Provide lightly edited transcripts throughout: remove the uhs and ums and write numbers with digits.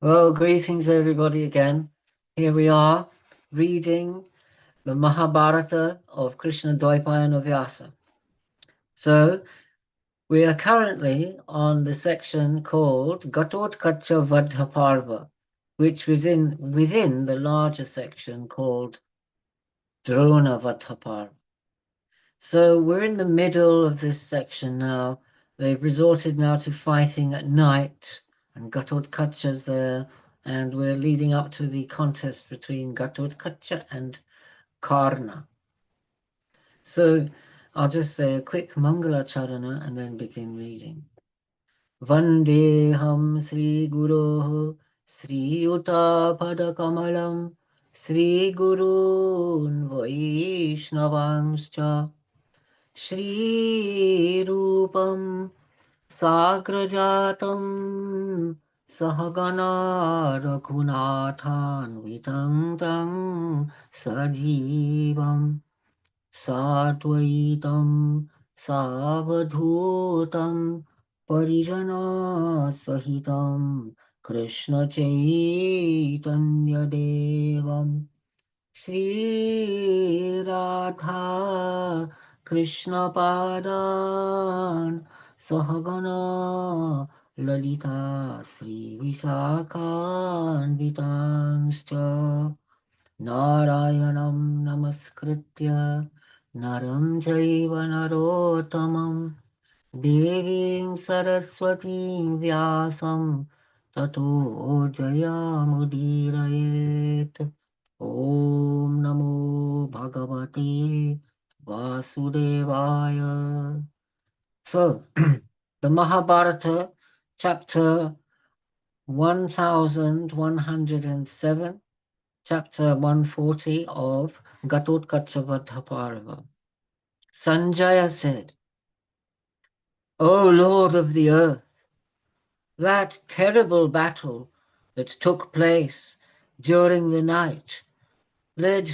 Well, greetings everybody again. Here we are reading the Mahabharata of Krishna Dvaipayana Vyasa. So we are currently on the section called Gatotkacha Vadha Parva, which was within the larger section called Drona Vadha Parva. So we're in the middle of this section now. They've resorted now to fighting at night, and Gatotkacha's there, and we're leading up to the contest between Gatotkacha and Karna. So I'll just say a quick Mangala Charana and then begin reading. Vandeham Sri Guroh Sri Uta Pada Kamalam Sri Gurun Vaishnavangscha श्रीरूपं साग्रजातं सहगना रघुनाथान्वितं तं सजीवं साद्वैतं सावधूतं परिजनसहितं कृष्णचैतन्यदेवम् श्रीराधा कृष्णपादान् सहगना ललिता श्रीविशाखान्वितांश्च नारायणं नमस्कृत्य नरं चैव नरोत्तमं देवीं सरस्वतीं व्यासं ततो जयमुदीरयेत् Om Namo Bhagavate Vasudevaya. So, the Mahabharata, chapter 1107, chapter 140 of Gatotkacha. Sanjaya said, O Lord of the earth, that terrible battle that took place during the night led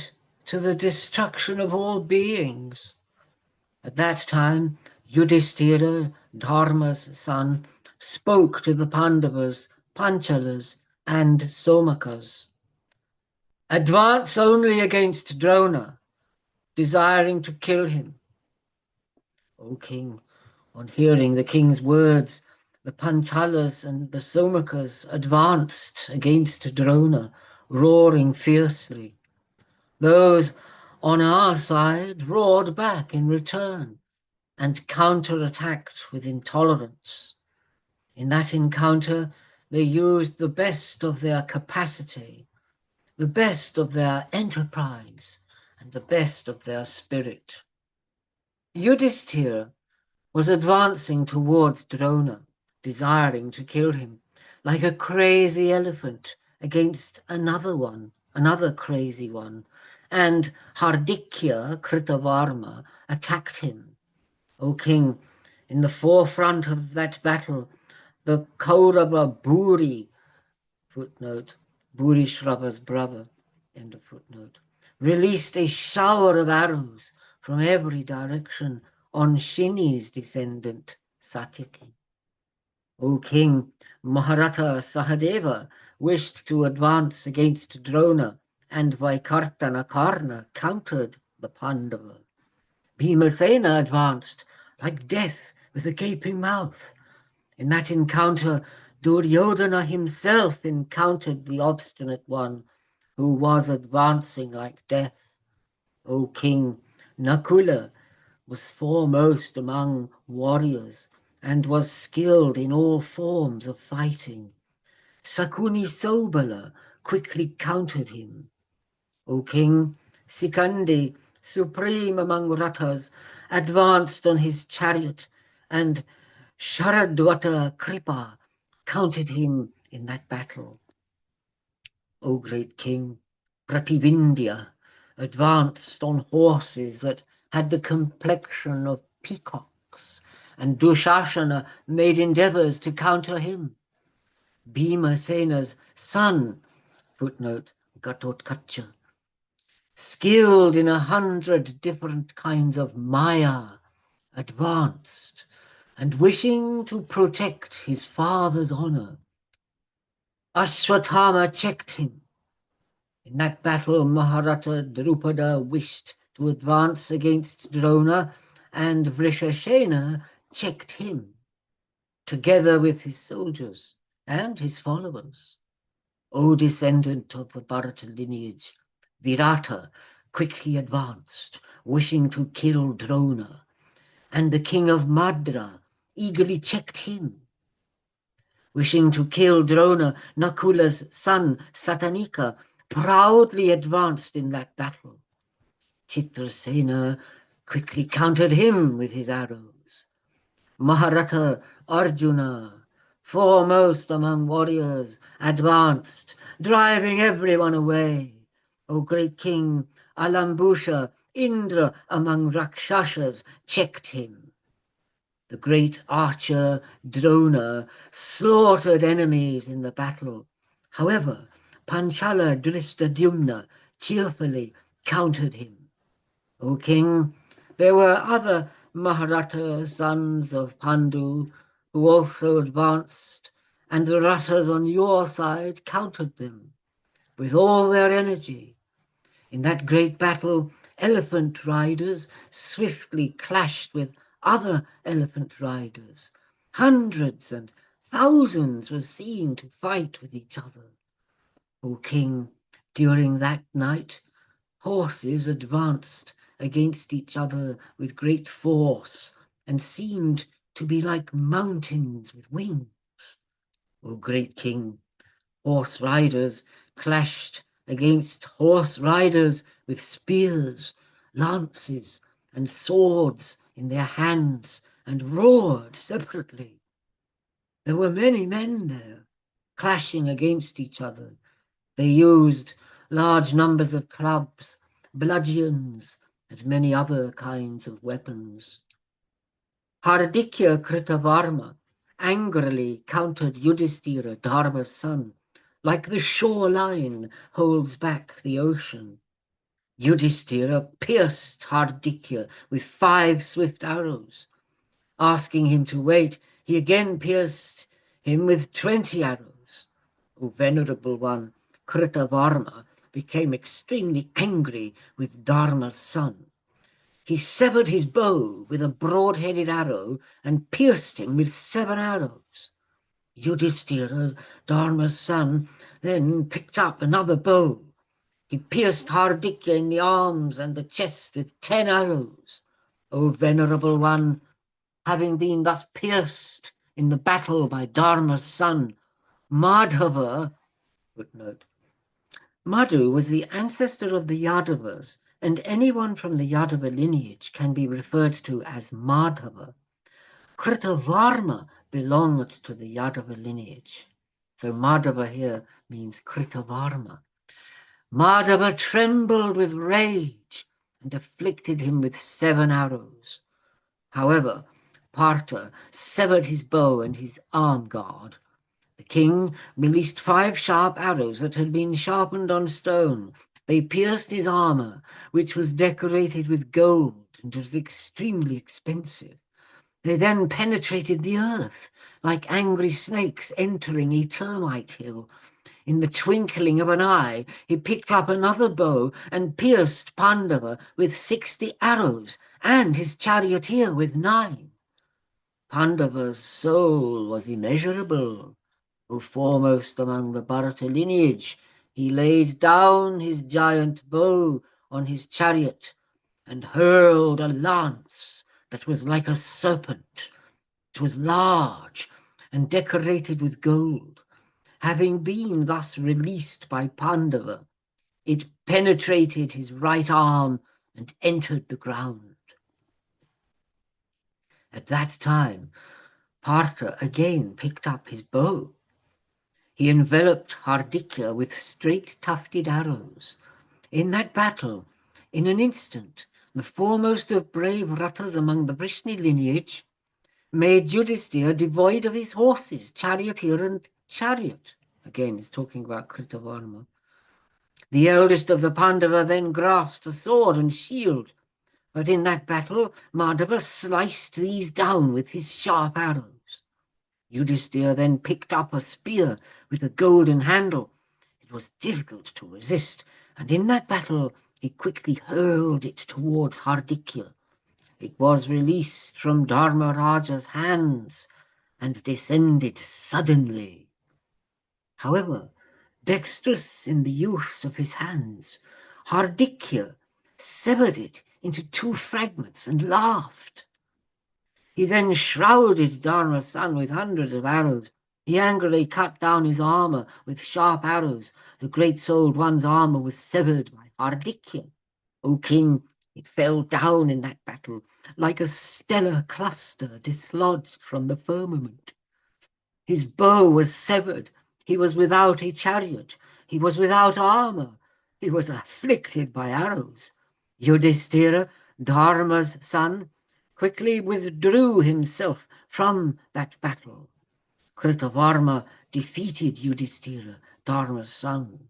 to the destruction of all beings. At that time, Yudhishthira, Dharma's son, spoke to the Pandavas, Panchalas, and Somakas. Advance only against Drona, desiring to kill him. O king, on hearing the king's words, the Panchalas and the Somakas advanced against Drona, roaring fiercely. Those on our side roared back in return and counterattacked with intolerance. In that encounter, they used the best of their capacity, the best of their enterprise, and the best of their spirit. Yudhishthira was advancing towards Drona, desiring to kill him, like a crazy elephant against another crazy one, and Hardikya Kritavarma attacked him. O king, in the forefront of that battle, the Kaurava Buri, footnote, Bhurishraba's brother, end of footnote, released a shower of arrows from every direction on Shini's descendant, Satyaki. O king, Maharata Sahadeva wished to advance against Drona, and Vaikartana Karna countered the Pandava. Bhimasena advanced like death with a gaping mouth. In that encounter, Duryodhana himself encountered the obstinate one who was advancing like death. O king, Nakula was foremost among warriors and was skilled in all forms of fighting. Sakuni Sobala quickly countered him. O king, Sikandi, supreme among Rathas, advanced on his chariot, and Sharadwata Kripa countered him in that battle. O great king, Prativindya advanced on horses that had the complexion of peacocks, and Dushashana made endeavors to counter him. Bhimasena's son, footnote, Gatotkacha, skilled in 100 different kinds of Maya, advanced, and wishing to protect his father's honor, Ashwatthama checked him. In that battle, Mahabharata Drupada wished to advance against Drona, and Vrishashena checked him, together with his soldiers and his followers. O descendant of the Bharata lineage, Virata quickly advanced, wishing to kill Drona, and the king of Madra eagerly checked him. Wishing to kill Drona, Nakula's son Satanika proudly advanced in that battle. Chitrasena quickly countered him with his arrows. Mahabharata Arjuna, foremost among warriors, advanced, driving everyone away. O great king, Alambusha, Indra among Rakshasas checked him. The great archer Drona slaughtered enemies in the battle. However, Panchala Drishtadyumna cheerfully countered him. O king, there were other Mahabharata sons of Pandu who also advanced, and the Rathas on your side countered them with all their energy. In that great battle, elephant riders swiftly clashed with other elephant riders. Hundreds and thousands were seen to fight with each other. O king, during that night, horses advanced against each other with great force and seemed to be like mountains with wings. O great king, horse riders clashed against horse riders with spears, lances, and swords in their hands and roared separately. There were many men there, clashing against each other. They used large numbers of clubs, bludgeons, and many other kinds of weapons. Hardikya Kritavarma angrily countered Yudhishthira, Dharma's son, like the shoreline holds back the ocean. Yudhishthira pierced Hardikya with 5 swift arrows. Asking him to wait, he again pierced him with 20 arrows. O venerable one, Kritavarma became extremely angry with Dharma's son. He severed his bow with a broad-headed arrow and pierced him with 7 arrows. Yudhishthira, Dharma's son, then picked up another bow. He pierced Hardikya in the arms and the chest with 10 arrows. O venerable one, having been thus pierced in the battle by Dharma's son, Madhava, footnote, Madhu was the ancestor of the Yadavas, and anyone from the Yadava lineage can be referred to as Madhava. Kritavarma belonged to the Yadava lineage. So Madhava here means Kritavarma. Madhava trembled with rage and afflicted him with 7 arrows. However, Partha severed his bow and his arm guard. The king released 5 sharp arrows that had been sharpened on stone. They pierced his armor, which was decorated with gold and was extremely expensive. They then penetrated the earth like angry snakes entering a termite hill. In the twinkling of an eye, he picked up another bow and pierced Pandava with 60 arrows and his charioteer with 9. Pandava's soul was immeasurable. O foremost among the Bharata lineage, he laid down his giant bow on his chariot and hurled a lance that was like a serpent. It was large and decorated with gold. Having been thus released by Pandava, it penetrated his right arm and entered the ground. At that time, Partha again picked up his bow. He enveloped Hardikya with straight tufted arrows. In that battle, in an instant, the foremost of brave Rathas among the Vrishni lineage made Yudhishthira devoid of his horses, charioteer and chariot. Again, he's talking about Kritavarma. The eldest of the Pandava then grasped a sword and shield, but in that battle Madhava sliced these down with his sharp arrows. Yudhisthira then picked up a spear with a golden handle. It was difficult to resist, and in that battle he quickly hurled it towards Hardikya. It was released from Dharmaraja's hands and descended suddenly. However, dexterous in the use of his hands, Hardikya severed it into 2 fragments and laughed. He then shrouded Dharma's son with hundreds of arrows. He angrily cut down his armor with sharp arrows. The great-souled one's armor was severed by Hardikya. O king, it fell down in that battle like a stellar cluster dislodged from the firmament. His bow was severed. He was without a chariot. He was without armor. He was afflicted by arrows. Yudhisthira, Dharma's son, quickly withdrew himself from that battle. Kritavarma defeated Yudhisthira, Dharma's son.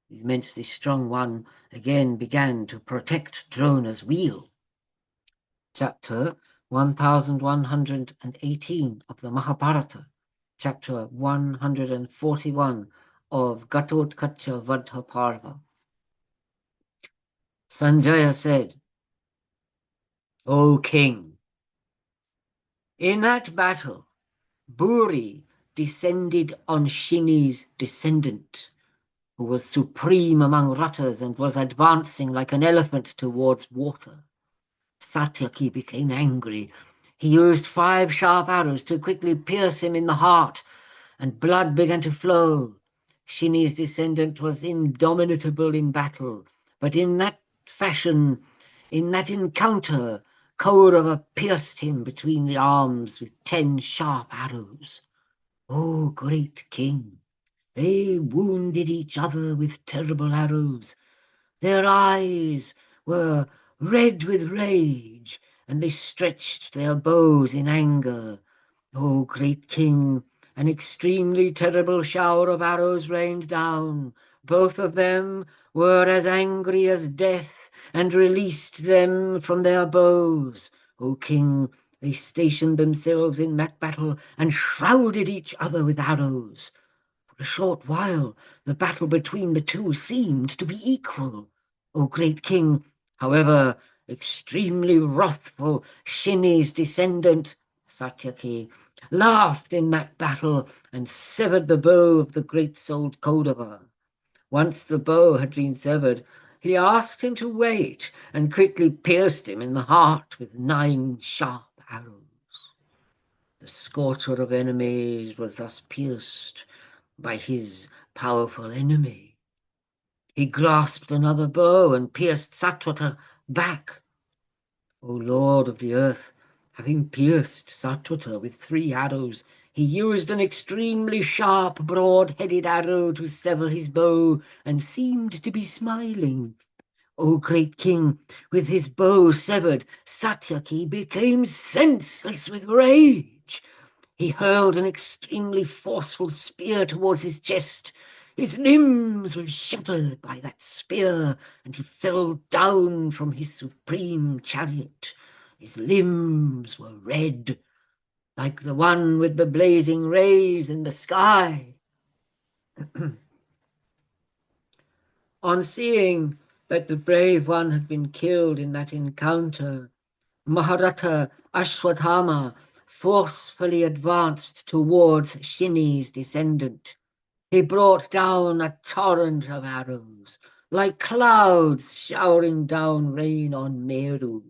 The immensely strong one again began to protect Drona's wheel. Chapter 1118 of the Mahabharata. Chapter 141 of Gatotkacha Vadha Parva. Sanjaya said, O king, in that battle, Buri descended on Shini's descendant, who was supreme among rutters and was advancing like an elephant towards water. Satyaki became angry. He used 5 sharp arrows to quickly pierce him in the heart, and blood began to flow. Shini's descendant was indomitable in battle, but in that fashion, in that encounter, Kaurava pierced him between the arms with 10 sharp arrows. O great king, they wounded each other with terrible arrows. Their eyes were red with rage, and they stretched their bows in anger. O great king, an extremely terrible shower of arrows rained down. Both of them were as angry as death, and released them from their bows. O king, they stationed themselves in that battle, and shrouded each other with arrows. For a short while the battle between the two seemed to be equal. O great king, however, extremely wrathful, Shini's descendant, Satyaki, laughed in that battle and severed the bow of the great-souled Kaudava. Once the bow had been severed, he asked him to wait and quickly pierced him in the heart with 9 sharp arrows. The scorcher of enemies was thus pierced by his powerful enemy. He grasped another bow and pierced Satvata back. O Lord of the earth, having pierced Satvata with 3 arrows, he used an extremely sharp, broad-headed arrow to sever his bow, and seemed to be smiling. O great king, with his bow severed, Satyaki became senseless with rage. He hurled an extremely forceful spear towards his chest. His limbs were shattered by that spear, and he fell down from his supreme chariot. His limbs were red, like the one with the blazing rays in the sky. On seeing that the brave one had been killed in that encounter, Maharata Ashwatthama forcefully advanced towards Shini's descendant. He brought down a torrent of arrows, like clouds showering down rain on Meru.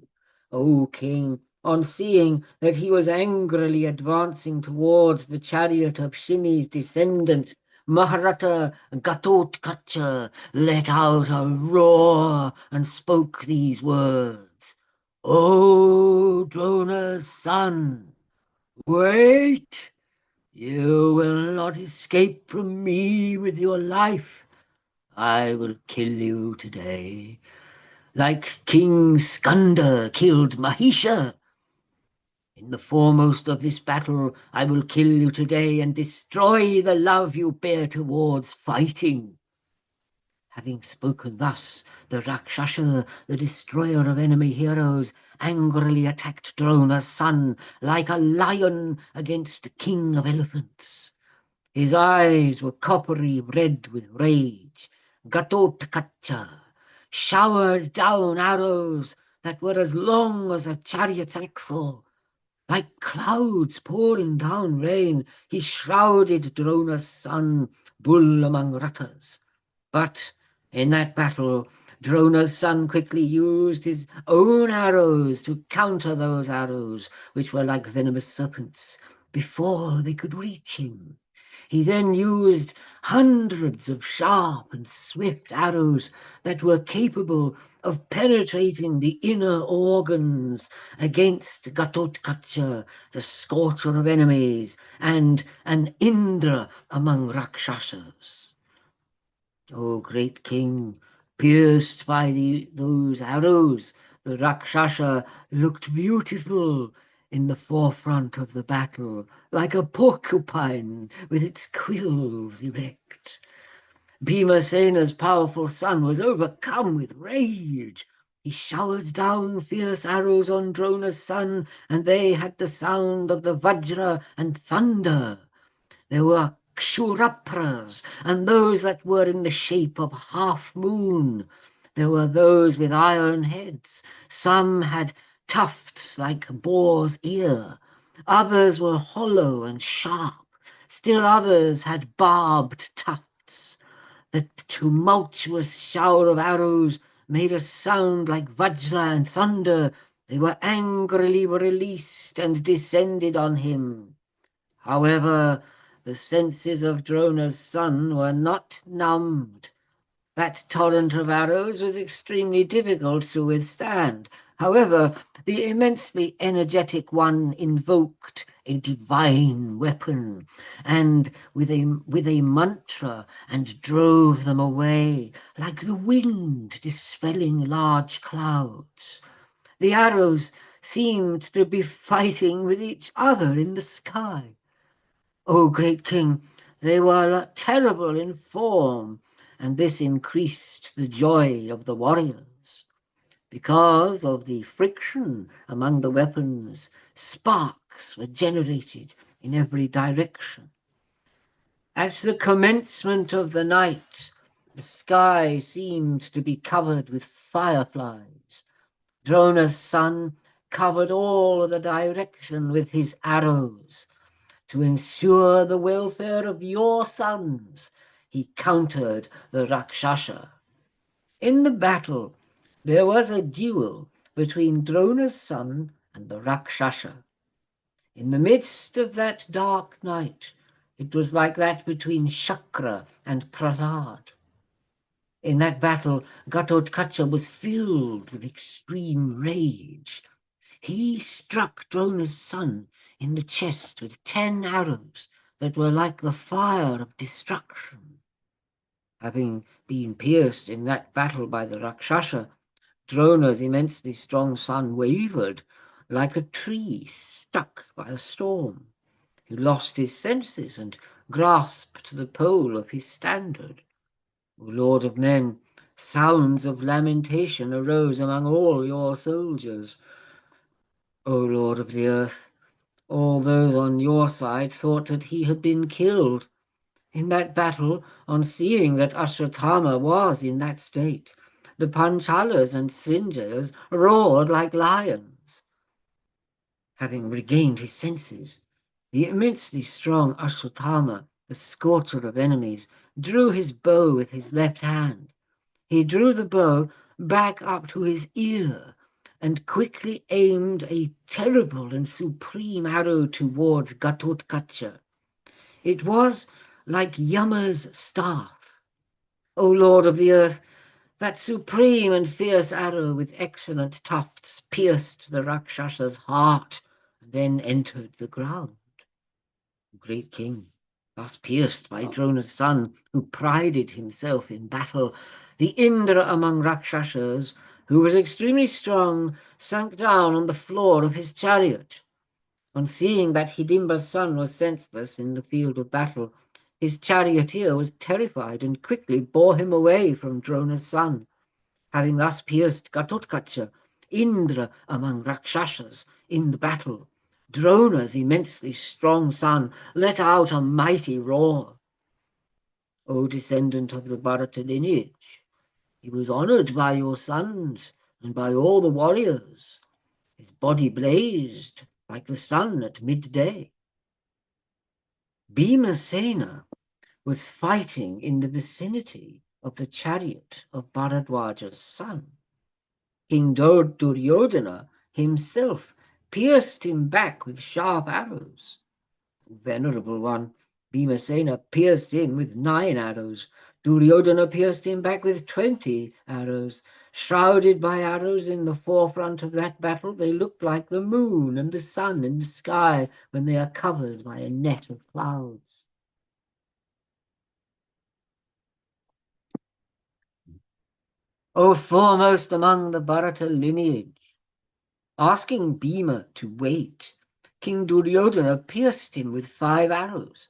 O king, on seeing that he was angrily advancing towards the chariot of Shini's descendant, Maharata Gatotkacha let out a roar and spoke these words. O Drona's son, wait! You will not escape from me with your life. I will kill you today, like King Skanda killed Mahisha. In the foremost of this battle, I will kill you today and destroy the love you bear towards fighting. Having spoken thus, the Rakshasa, the destroyer of enemy heroes, angrily attacked Drona's son like a lion against a king of elephants. His eyes were coppery red with rage. Gatotkacha showered down arrows that were as long as a chariot's axle. Like clouds pouring down rain, he shrouded Drona's son, bull among rutters. But in that battle, Drona's son quickly used his own arrows to counter those arrows, which were like venomous serpents, before they could reach him. He then used hundreds of sharp and swift arrows that were capable of penetrating the inner organs against Gatotkacha, the scorcher of enemies, and an Indra among Rakshasas. O great king, pierced by those arrows, the Rakshasa looked beautiful in the forefront of the battle, like a porcupine with its quills erect. Bhimasena's powerful son was overcome with rage. He showered down fierce arrows on Drona's son, and they had the sound of the Vajra and thunder. There were Kshurapras, and those that were in the shape of half moon. There were those with iron heads. Some had tufts like boar's ear. Others were hollow and sharp. Still others had barbed tufts. The tumultuous shower of arrows made a sound like Vajra and thunder. They were angrily released and descended on him. However, the senses of Drona's son were not numbed. That torrent of arrows was extremely difficult to withstand. However, the immensely energetic one invoked a divine weapon, and with a mantra, and drove them away like the wind dispelling large clouds. The arrows seemed to be fighting with each other in the sky. O great king, they were terrible in form, and this increased the joy of the warriors. Because of the friction among the weapons, sparks were generated in every direction. At the commencement of the night, the sky seemed to be covered with fireflies. Drona's son covered all the direction with his arrows. To ensure the welfare of your sons, he countered the Rakshasa. In the battle, there was a duel between Drona's son and the Rakshasa. In the midst of that dark night, it was like that between Shakra and Prahlad. In that battle, Gatotkacha was filled with extreme rage. He struck Drona's son in the chest with 10 arrows that were like the fire of destruction. Having been pierced in that battle by the Rakshasa, Drona's immensely strong son wavered like a tree struck by a storm. He lost his senses and grasped the pole of his standard. O Lord of men, sounds of lamentation arose among all your soldiers. O Lord of the earth, all those on your side thought that he had been killed. In that battle, on seeing that Ashwatthama was in that state, the Panchalas and Srinjas roared like lions. Having regained his senses, the immensely strong Ashwatthama, the scorcher of enemies, drew his bow with his left hand. He drew the bow back up to his ear and quickly aimed a terrible and supreme arrow towards Gatotkacha. It was like Yama's staff. O Lord of the earth, that supreme and fierce arrow with excellent tufts pierced the Rakshasa's heart and then entered the ground. The great king, thus pierced by Drona's son, who prided himself in battle, the Indra among Rakshasas, who was extremely strong, sank down on the floor of his chariot. On seeing that Hidimba's son was senseless in the field of battle, His charioteer was terrified and quickly bore him away from Drona's son. Having thus pierced Ghatotkacha, Indra among Rakshasas in the battle, Drona's immensely strong son let out a mighty roar. O descendant of the Bharata lineage, he was honored by your sons and by all the warriors. His body blazed like the sun at midday. Bhimasena was fighting in the vicinity of the chariot of Bharadwaja's son. King Duryodhana himself pierced him back with sharp arrows. Venerable one, Bhimasena pierced him with 9 arrows. Duryodhana pierced him back with 20 arrows. Shrouded by arrows in the forefront of that battle, they looked like the moon and the sun in the sky when they are covered by a net of clouds. O foremost among the Bharata lineage, asking Bhima to wait, King Duryodhana pierced him with 5 arrows.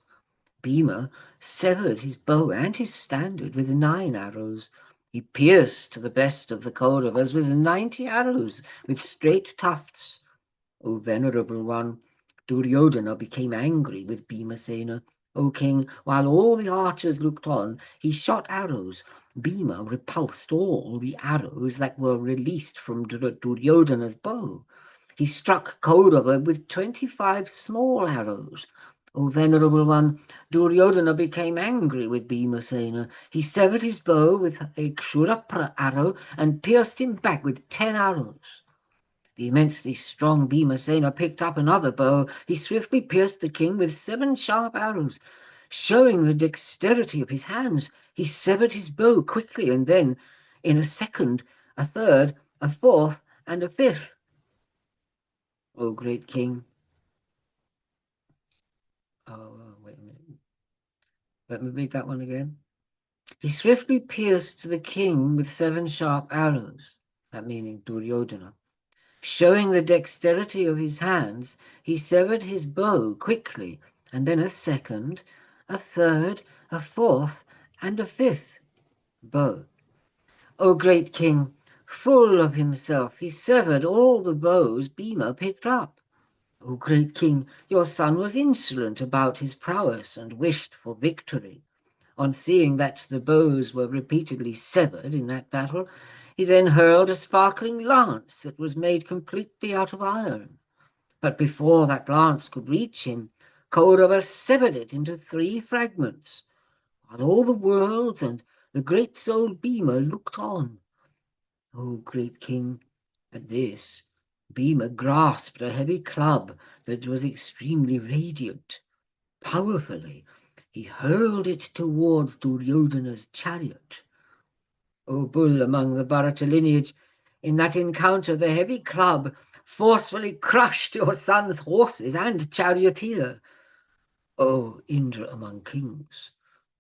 Bhima severed his bow and his standard with 9 arrows. He pierced the best of the Kauravas with 90 arrows with straight tufts. O venerable one, Duryodhana became angry with Bhimasena. O king, while all the archers looked on, he shot arrows. Bhima repulsed all the arrows that were released from Duryodhana's bow. He struck Kaurava with 25 small arrows. O venerable one, Duryodhana became angry with Bhimasena. He severed his bow with a Kshurapra arrow and pierced him back with 10 arrows. The immensely strong Bhimasena picked up another bow. He swiftly pierced the king with 7 sharp arrows. Showing the dexterity of his hands, he severed his bow quickly, and then, in a second, a third, a fourth, and a fifth. O great king. Wait a minute. Let me read that one again. He swiftly pierced the king with 7 sharp arrows, that meaning Duryodhana. Showing the dexterity of his hands, he severed his bow quickly, and then a second, a third, a fourth, and a fifth bow. O great king, full of himself, he severed all the bows Bhima picked up. O great king, your son was insolent about his prowess and wished for victory. On seeing that the bows were repeatedly severed in that battle, he then hurled a sparkling lance that was made completely out of iron. But before that lance could reach him, Kaurava severed it into 3 fragments, while all the worlds and the great soul Bhima looked on. O great king, at this, Bhima grasped a heavy club that was extremely radiant. Powerfully, he hurled it towards Duryodhana's chariot. O bull among the Bharata lineage, in that encounter the heavy club forcefully crushed your son's horses and charioteer. O Indra among kings,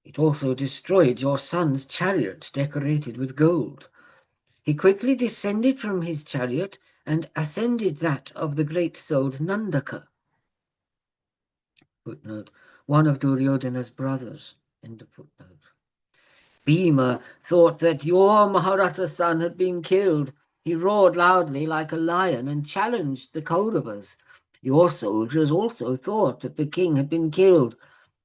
it also destroyed your son's chariot decorated with gold. He quickly descended from his chariot and ascended that of the great-souled Nandaka. Footnote, one of Duryodhana's brothers. End of footnote. Bhima thought that your Mahabharata son had been killed. He roared loudly like a lion and challenged the Kauravas. Your soldiers also thought that the king had been killed.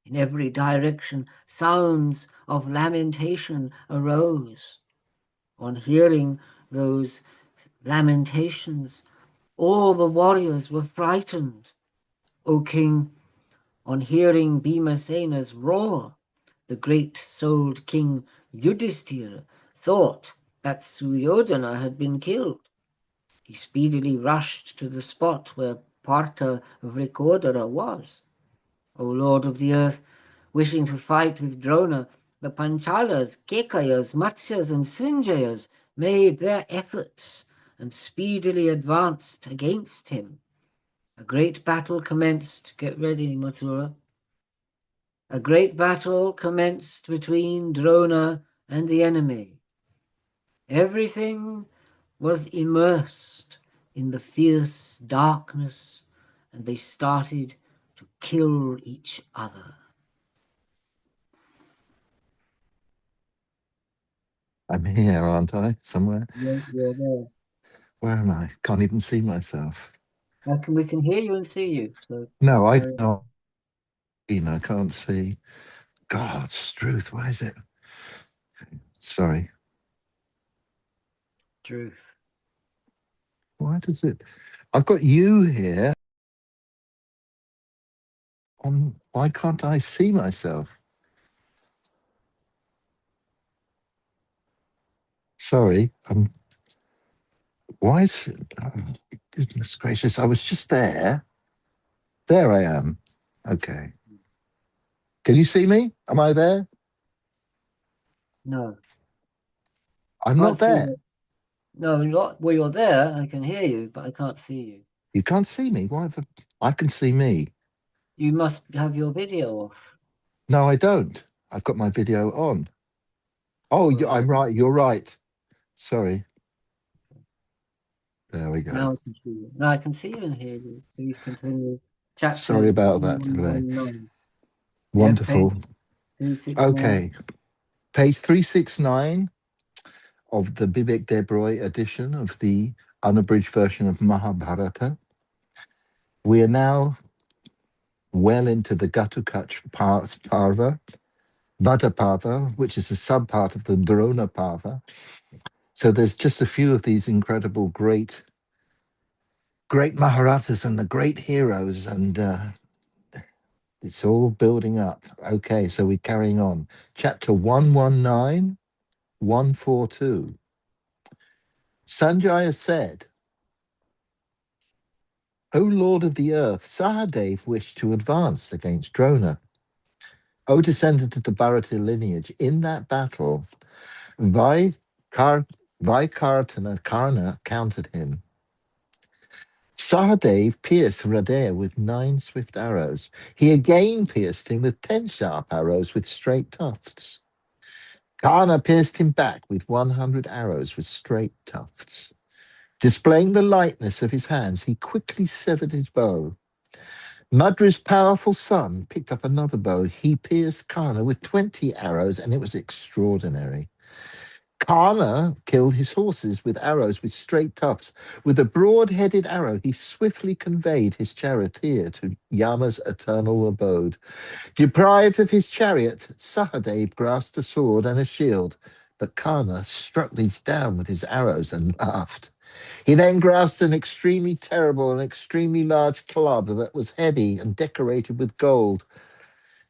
In every direction, sounds of lamentation arose. On hearing those lamentations, all the warriors were frightened. O king, on hearing Bhimasena's roar, the great-souled king Yudhisthira thought that Suryodhana had been killed. He speedily rushed to the spot where Partha Vrikodara was. O Lord of the earth, wishing to fight with Drona, the Panchalas, Kekayas, Matsyas, and Srinjayas made their efforts and speedily advanced against him. A great battle commenced. Get ready, Mathura. A great battle commenced between Drona and the enemy. Everything was immersed in the fierce darkness, and they started to kill each other. I'm here, aren't I? Somewhere. You're there. Where am I? Can't even see myself. We can hear you and see you. So No, I carry on. can't. I can't see. God, Struth, why is it? Sorry. Truth. Why does it? I've got you here. On. Why can't I see myself? Sorry. Why is it? Oh, goodness gracious! I was just there. There I am. Okay. Can you see me? Am I there? No, I'm can't not see there. you. No, not well. You're there. I can hear you, but I can't see you. You can't see me. Why the? I can see me. You must have your video off. No, I don't. I've got my video on. Oh, Well, I'm right. You're right. Sorry. There we go. now I can see you. Now I can see you and hear you. Please continue. Sorry Chapter about that delay. 1119. Yes, page Wonderful. 269. Okay. Page 369 of the Vivek Debroy edition of the unabridged version of Mahabharata. We are now well into the Gatukach Parva, Vada Parva, which is a subpart of the Drona Parva. So there's just a few of these incredible, great Maharatas and the great heroes, and it's all building up. Okay, so we're carrying on. Chapter 119, 142. Sanjaya said, O Lord of the earth, Sahadev wished to advance against Drona. O descendant of the Bharata lineage, in that battle, Vaikartana Karna countered him. Sahadev pierced Hridaya with 9 swift arrows. He again pierced him with 10 sharp arrows with straight tufts. Karna pierced him back with 100 arrows with straight tufts. Displaying the lightness of his hands, he quickly severed his bow. Madri's powerful son picked up another bow. He pierced Karna with 20 arrows, and it was extraordinary. Karna killed his horses with arrows with straight tufts. With a broad-headed arrow, he swiftly conveyed his charioteer to Yama's eternal abode. Deprived of his chariot, Sahadev grasped a sword and a shield, but Karna struck these down with his arrows and laughed. He then grasped an extremely terrible and extremely large club that was heavy and decorated with gold.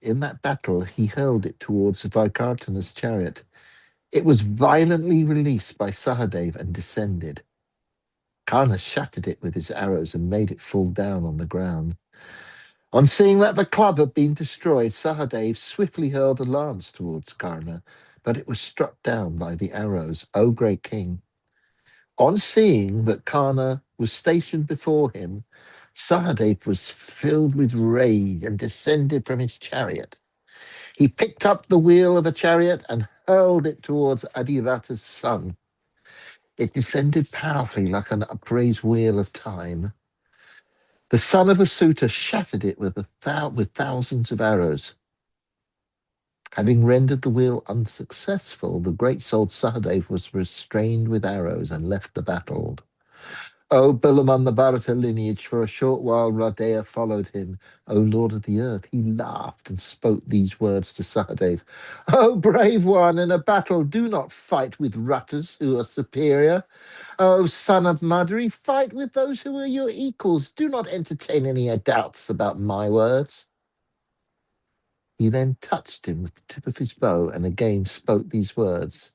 In that battle, he hurled it towards Vaikartana's chariot. It was violently released by Sahadev and descended. Karna shattered it with his arrows and made it fall down on the ground. On seeing that the club had been destroyed, Sahadev swiftly hurled a lance towards Karna, but it was struck down by the arrows. O great king! On seeing that Karna was stationed before him, Sahadev was filled with rage and descended from his chariot. He picked up the wheel of a chariot and hurled it towards Adhirata's son. It descended powerfully like an upraised wheel of time. The son of Asuta shattered it with thousands of arrows. Having rendered the wheel unsuccessful, the great-souled Sahadev was restrained with arrows and left the battle. O Bilaman, the Bharata lineage, for a short while Radea followed him. O Lord of the earth, he laughed and spoke these words to Sahadev. O brave one, in a battle do not fight with rutters who are superior. O son of Madri, fight with those who are your equals. Do not entertain any doubts about my words. He then touched him with the tip of his bow and again spoke these words.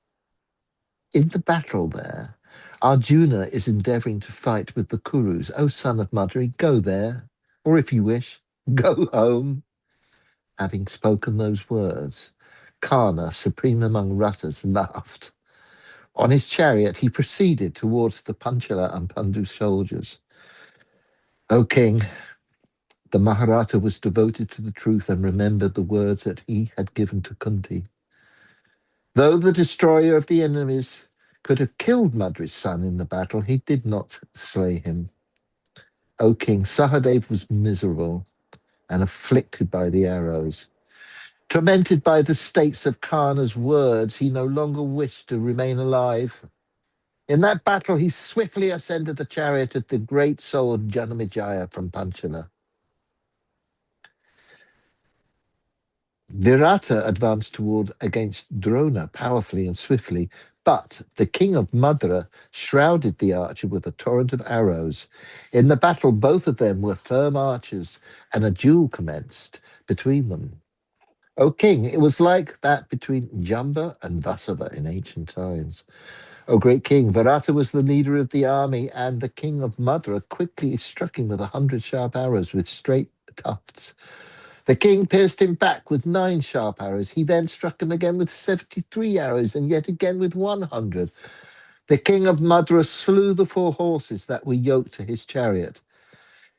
In the battle there, Arjuna is endeavoring to fight with the Kurus. O son of Madri, go there, or if you wish, go home. Having spoken those words, Karna, supreme among rutters, laughed. On his chariot, he proceeded towards the Panchala and Pandu soldiers. O king, the Maharata was devoted to the truth and remembered the words that he had given to Kunti. Though the destroyer of the enemies could have killed Madri's son in the battle, he did not slay him. O king, Sahadev was miserable and afflicted by the arrows. Tormented by the states of Karna's words, he no longer wished to remain alive. In that battle, he swiftly ascended the chariot of the great sword Janamejaya from Panchala. Virata advanced toward against Drona powerfully and swiftly, but the king of Madra shrouded the archer with a torrent of arrows. In the battle, both of them were firm archers, and a duel commenced between them. O king, it was like that between Jamba and Vasava in ancient times. O great king, Virata was the leader of the army, and the king of Madra quickly struck him with 100 sharp arrows with straight tufts. The king pierced him back with 9 sharp arrows. He then struck him again with 73 arrows, and yet again with 100. The king of Madra slew the 4 horses that were yoked to his chariot.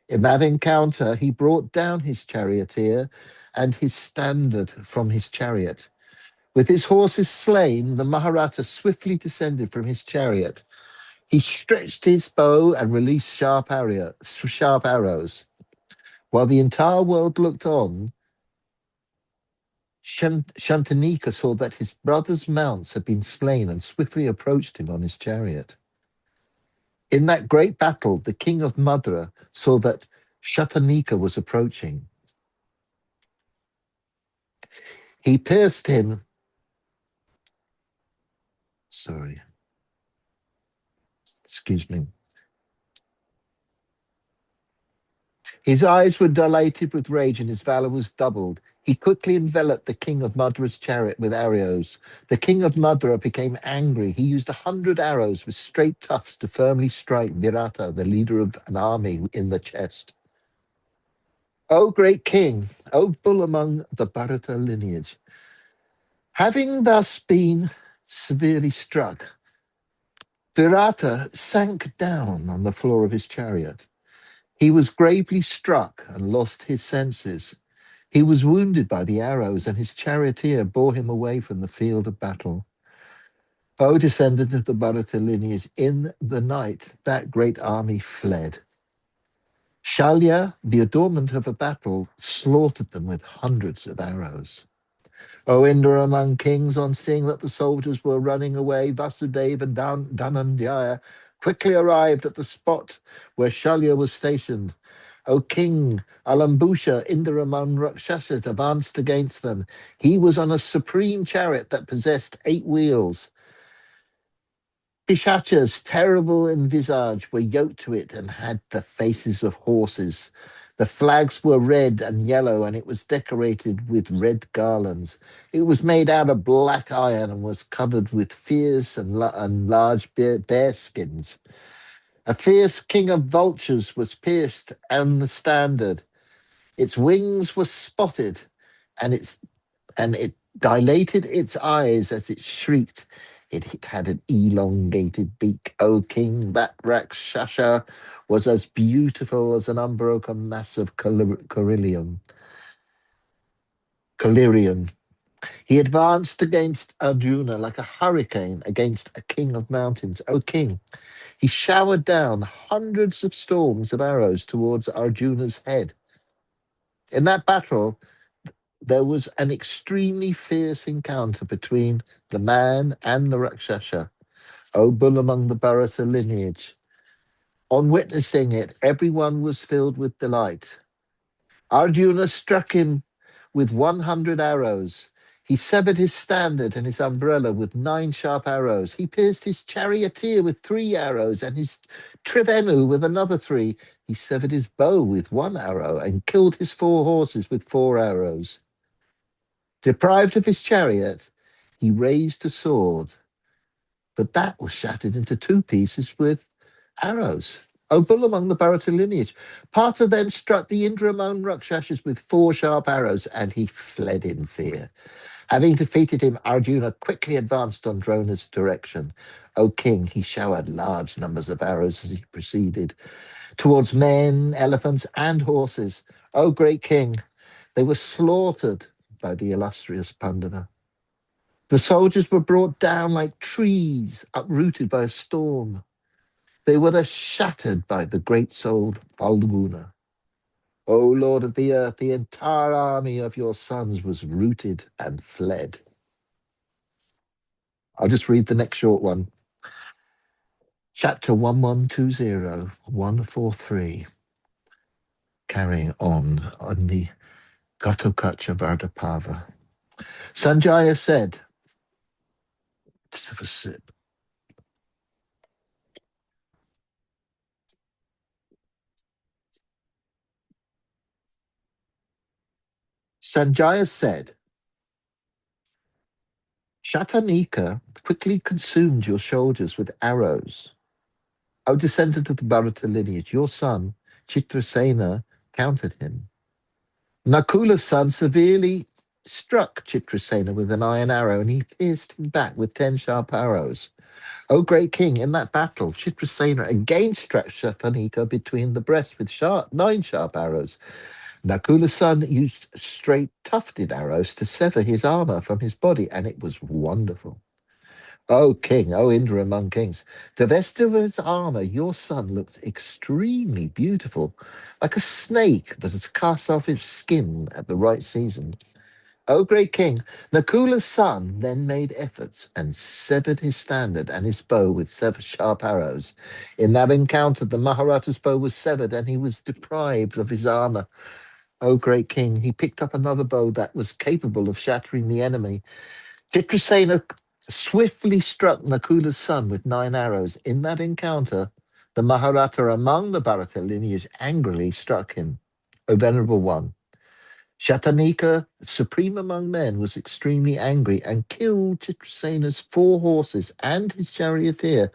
In that encounter, he brought down his charioteer and his standard from his chariot. With his horses slain, the Mahabharata swiftly descended from his chariot. He stretched his bow and released sharp arrows. While the entire world looked on, Shantanika saw that his brother's mounts had been slain and swiftly approached him on his chariot. In that great battle, the king of Madra saw that Shatanika was approaching. He pierced him. Sorry. Excuse me. His eyes were dilated with rage and his valor was doubled. He quickly enveloped the king of Madra's chariot with arrows. The king of Madra became angry. He used 100 arrows with straight tufts to firmly strike Virata, the leader of an army, in the chest. O great king, O bull among the Bharata lineage, having thus been severely struck, Virata sank down on the floor of his chariot. He was gravely struck and lost his senses. He was wounded by the arrows, and his charioteer bore him away from the field of battle. O descendant of the Bharata lineage, in the night that great army fled. Shalya, the adornment of a battle, slaughtered them with hundreds of arrows. O Indra among kings, on seeing that the soldiers were running away, Vasudeva and Dhananjaya quickly arrived at the spot where Shalya was stationed. O king, Alambusha, Indra among Rakshasas, advanced against them. He was on a supreme chariot that possessed 8 wheels. Pishachas, terrible in visage, were yoked to it and had the faces of horses. The flags were red and yellow, and it was decorated with red garlands. It was made out of black iron and was covered with fierce and large bear skins. A fierce king of vultures was pierced on the standard. Its wings were spotted, and it dilated its eyes as it shrieked. It had an elongated beak. O king, that Rakshasa was as beautiful as an unbroken mass of collyrium. He advanced against Arjuna like a hurricane against a king of mountains. O king, he showered down hundreds of storms of arrows towards Arjuna's head. In that battle, there was an extremely fierce encounter between the man and the Rakshasa, O bull among the Bharata lineage. On witnessing it, everyone was filled with delight. Arjuna struck him with 100 arrows. He severed his standard and his umbrella with 9 sharp arrows. He pierced his charioteer with 3 arrows and his trivenu with another 3. He severed his bow with 1 arrow and killed his 4 horses with 4 arrows. Deprived of his chariot, he raised a sword, but that was shattered into 2 pieces with arrows. O bull among the Bharata lineage. Partha then struck the Indra among Rakshasas with 4 sharp arrows, and he fled in fear. Having defeated him, Arjuna quickly advanced on Drona's direction. O king, he showered large numbers of arrows as he proceeded towards men, elephants, and horses. O great king, they were slaughtered by the illustrious Pandava. The soldiers were brought down like trees uprooted by a storm. They were thus shattered by the great souled Falguna. O Lord of the earth, the entire army of your sons was routed and fled. I'll just read the next short one. Chapter 1120, 143, carrying on the Ghatokacha Vardapava. Sanjaya said, just have a sip. Sanjaya said, Shatanika quickly consumed your shoulders with arrows. O descendant of the Bharata lineage, your son, Chitrasena, countered him. Nakula's son severely struck Chitrasena with an iron arrow, and he pierced him back with 10 sharp arrows. O great king, in that battle, Chitrasena again struck Shatanika between the breasts with 9 sharp arrows. Nakula's son used straight tufted arrows to sever his armor from his body, and it was wonderful. O king, O Indra among kings, divested of his armor, your son looked extremely beautiful, like a snake that has cast off its skin at the right season. O great king, Nakula's son then made efforts and severed his standard and his bow with 7 sharp arrows. In that encounter, the Maharata's bow was severed and he was deprived of his armor. O great king, he picked up another bow that was capable of shattering the enemy. Chitrasena swiftly struck Nakula's son with 9 arrows. In that encounter, the Maharata among the Bharata lineage angrily struck him. O venerable one, Shatanika, supreme among men, was extremely angry and killed Chitrasena's 4 horses and his charioteer.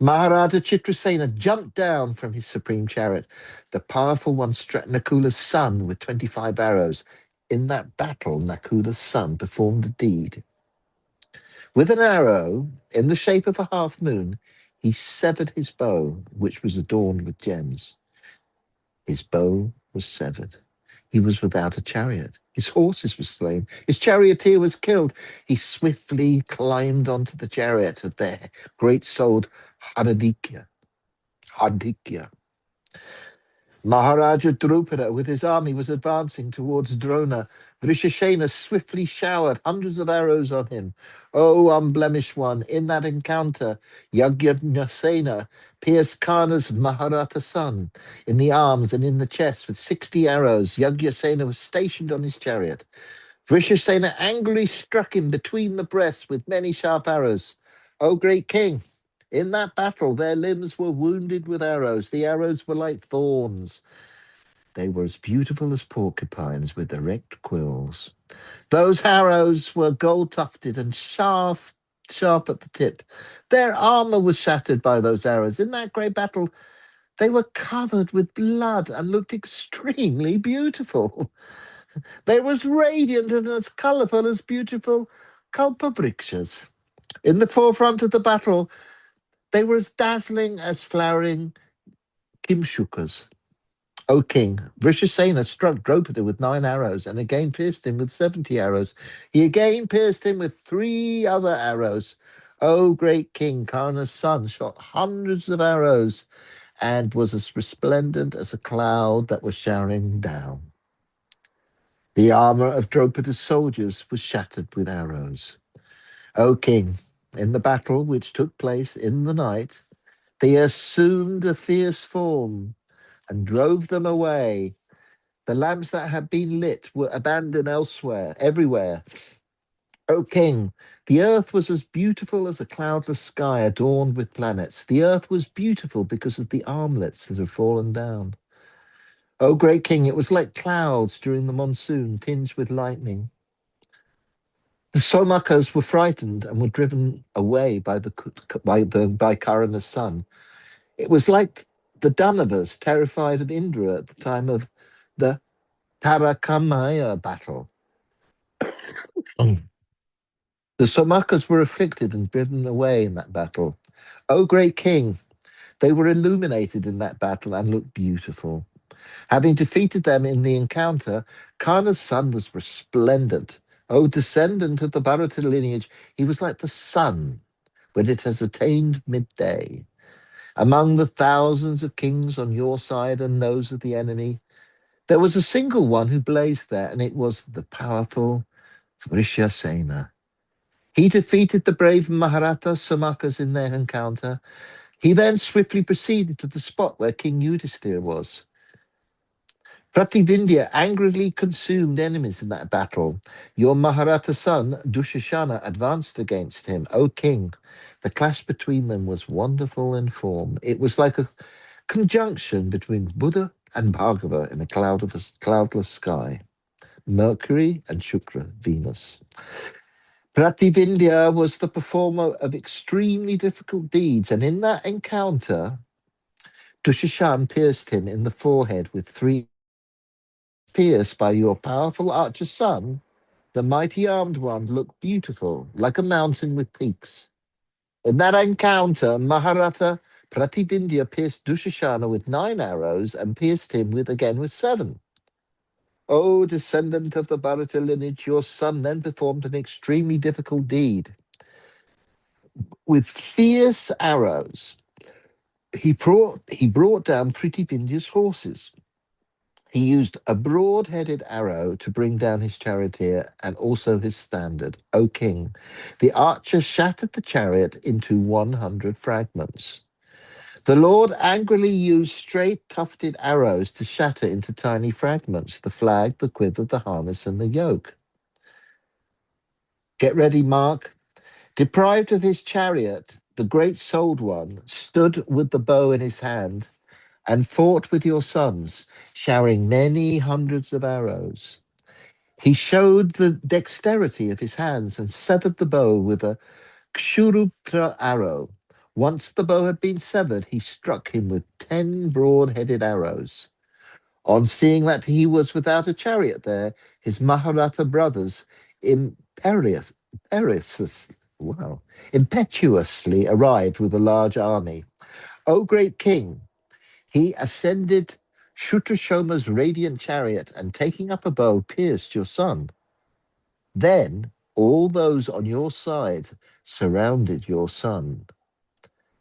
Maharata Chitrasena jumped down from his supreme chariot. The powerful one struck Nakula's son with 25 arrows. In that battle, Nakula's son performed a deed. With an arrow in the shape of a half moon, he severed his bow, which was adorned with gems. His bow was severed. He was without a chariot. His horses were slain. His charioteer was killed. He swiftly climbed onto the chariot of their great-souled Hardikya. Hardikya. Maharaja Drupada, with his army, was advancing towards Drona. Vrishashena swiftly showered hundreds of arrows on him. O unblemished one, in that encounter, Yajnasena pierced Karna's Maharata son in the arms and in the chest with 60 arrows. Yajnasena was stationed on his chariot. Vrishasena angrily struck him between the breasts with many sharp arrows. O great king, in that battle, their limbs were wounded with arrows. The arrows were like thorns. They were as beautiful as porcupines with erect quills. Those arrows were gold tufted and sharp at the tip. Their armor was shattered by those arrows. In that great battle, they were covered with blood and looked extremely beautiful. They were as radiant and as colorful as beautiful kalpabrikshas. In the forefront of the battle, they were as dazzling as flowering kimshukas. O king, Vrishasena struck Draupadi with 9 arrows and again pierced him with 70 arrows. He again pierced him with 3 other arrows. O great king, Karna's son shot hundreds of arrows and was as resplendent as a cloud that was showering down. The armor of Draupadi's soldiers was shattered with arrows. O king, in the battle which took place in the night, they assumed a fierce form and drove them away. The lamps that had been lit were abandoned elsewhere, everywhere. O king, the earth was as beautiful as a cloudless sky adorned with planets. The earth was beautiful because of the armlets that had fallen down. O great king, it was like clouds during the monsoon, tinged with lightning. The Somakas were frightened and were driven away by Karana's son. It was like the Danavas terrified of Indra at the time of the Tarakamaya battle. The Somakas were afflicted and driven away in that battle. O great king, they were illuminated in that battle and looked beautiful. Having defeated them in the encounter, Kana's son was resplendent. O descendant of the Bharata lineage, he was like the sun when it has attained midday. Among the thousands of kings on your side and those of the enemy, There was a single one who blazed there, and it was the powerful Vrishasena. He defeated the brave Maharata Samakas in their encounter. He then swiftly proceeded to the spot where King Yudhisthira was. Prativindya angrily consumed enemies in that battle. Your Maharata son, Dushashana, advanced against him. O king, the clash between them was wonderful in form. It was like a conjunction between Buddha and Bhagava in a cloudless sky. Mercury and Shukra, Venus. Prativindya was the performer of extremely difficult deeds, and in that encounter, Dushashan pierced him in the forehead with 3 pierced by your powerful archer son, the mighty armed one looked beautiful, like a mountain with peaks. In that encounter, Maharata Prativindya pierced Dushashana with 9 arrows and pierced him with 7. O descendant of the Bharata lineage, your son then performed an extremely difficult deed. With fierce arrows, he brought down Prativindya's horses. He used a broad-headed arrow to bring down his charioteer and also his standard. O king, the archer shattered the chariot into 100 fragments. The Lord angrily used straight tufted arrows to shatter into tiny fragments the flag, the quiver, the harness, and the yoke. Get ready, Mark. Deprived of his chariot, the great souled one stood with the bow in his hand and fought with your sons, showering many hundreds of arrows. He showed the dexterity of his hands and severed the bow with a kshurupra arrow. Once the bow had been severed, he struck him with 10 broad-headed arrows. On seeing that he was without a chariot there, his Maharata brothers imperious, imperiously, wow, impetuously arrived with a large army. O great king, he ascended Shutrashoma's radiant chariot and taking up a bow pierced your son. Then all those on your side surrounded your son.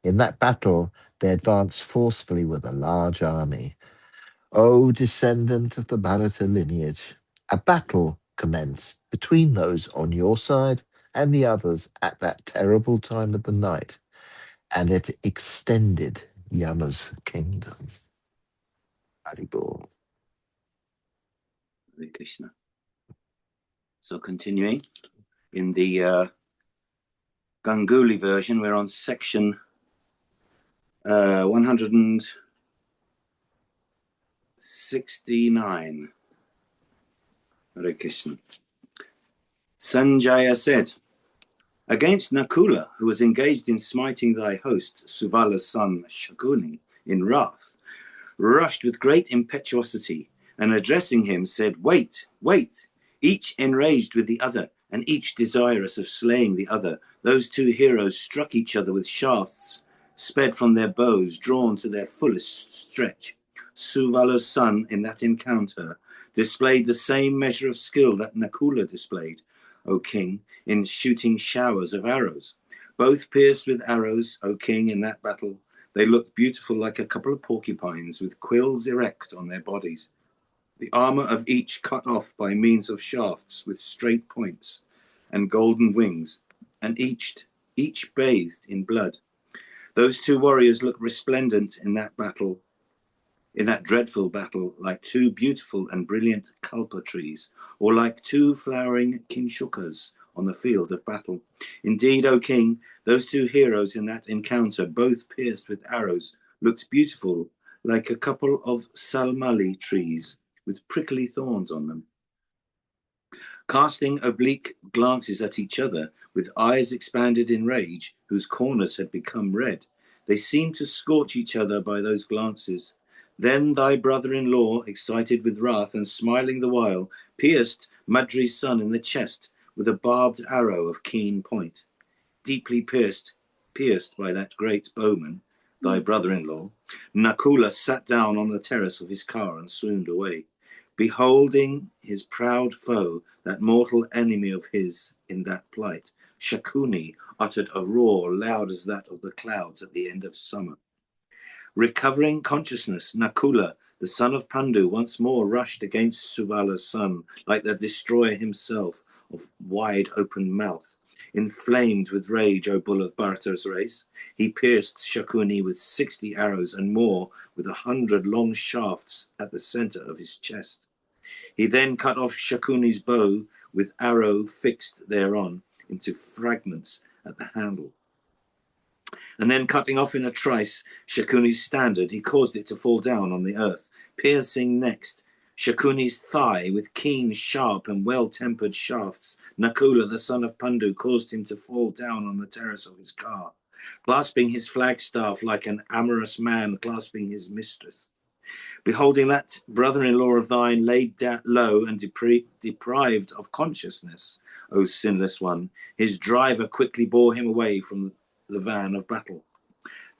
In that battle, they advanced forcefully with a large army. O descendant of the Bharata lineage, a battle commenced between those on your side and the others at that terrible time of the night, and it extended Yama's kingdom. Haribol. Hare Krishna. So continuing in the Ganguli version, we're on section 169. Hare Krishna. Sanjaya said, against Nakula, who was engaged in smiting thy host, Suvala's son Shakuni, in wrath, rushed with great impetuosity, and addressing him said, wait, wait, each enraged with the other, and each desirous of slaying the other. Those 2 heroes struck each other with shafts, sped from their bows, drawn to their fullest stretch. Suvala's son, in that encounter, displayed the same measure of skill that Nakula displayed, O king, in shooting showers of arrows. Both pierced with arrows, O king, in that battle. They looked beautiful like a couple of porcupines with quills erect on their bodies. The armor of each cut off by means of shafts with straight points and golden wings, and each bathed in blood. Those 2 warriors looked resplendent in that battle, in that dreadful battle, like 2 beautiful and brilliant kalpa trees, or like 2 flowering kinshukas on the field of battle. Indeed, O king, those 2 heroes in that encounter, both pierced with arrows, looked beautiful like a couple of salmali trees with prickly thorns on them. Casting oblique glances at each other with eyes expanded in rage, whose corners had become red, they seemed to scorch each other by those glances. Then thy brother-in-law, excited with wrath and smiling the while, pierced Madri's son in the chest with a barbed arrow of keen point. Deeply pierced by that great bowman, thy brother-in-law, Nakula sat down on the terrace of his car and swooned away. Beholding his proud foe, that mortal enemy of his, in that plight, Shakuni uttered a roar loud as that of the clouds at the end of summer. Recovering consciousness, Nakula the son of Pandu once more rushed against Suvala's son, like the destroyer himself, of wide open mouth. Inflamed with rage, O bull of Bharata's race, he pierced Shakuni with 60 arrows and more, with 100 long shafts at the center of his chest. He then cut off Shakuni's bow with arrow fixed thereon into fragments at the handle. And then cutting off in a trice Shakuni's standard, he caused it to fall down on the earth, piercing next Shakuni's thigh with keen, sharp, and well-tempered shafts. Nakula, the son of Pandu, caused him to fall down on the terrace of his car, clasping his flagstaff like an amorous man clasping his mistress. Beholding that brother-in-law of thine laid low and deprived of consciousness, O sinless one, his driver quickly bore him away from the van of battle.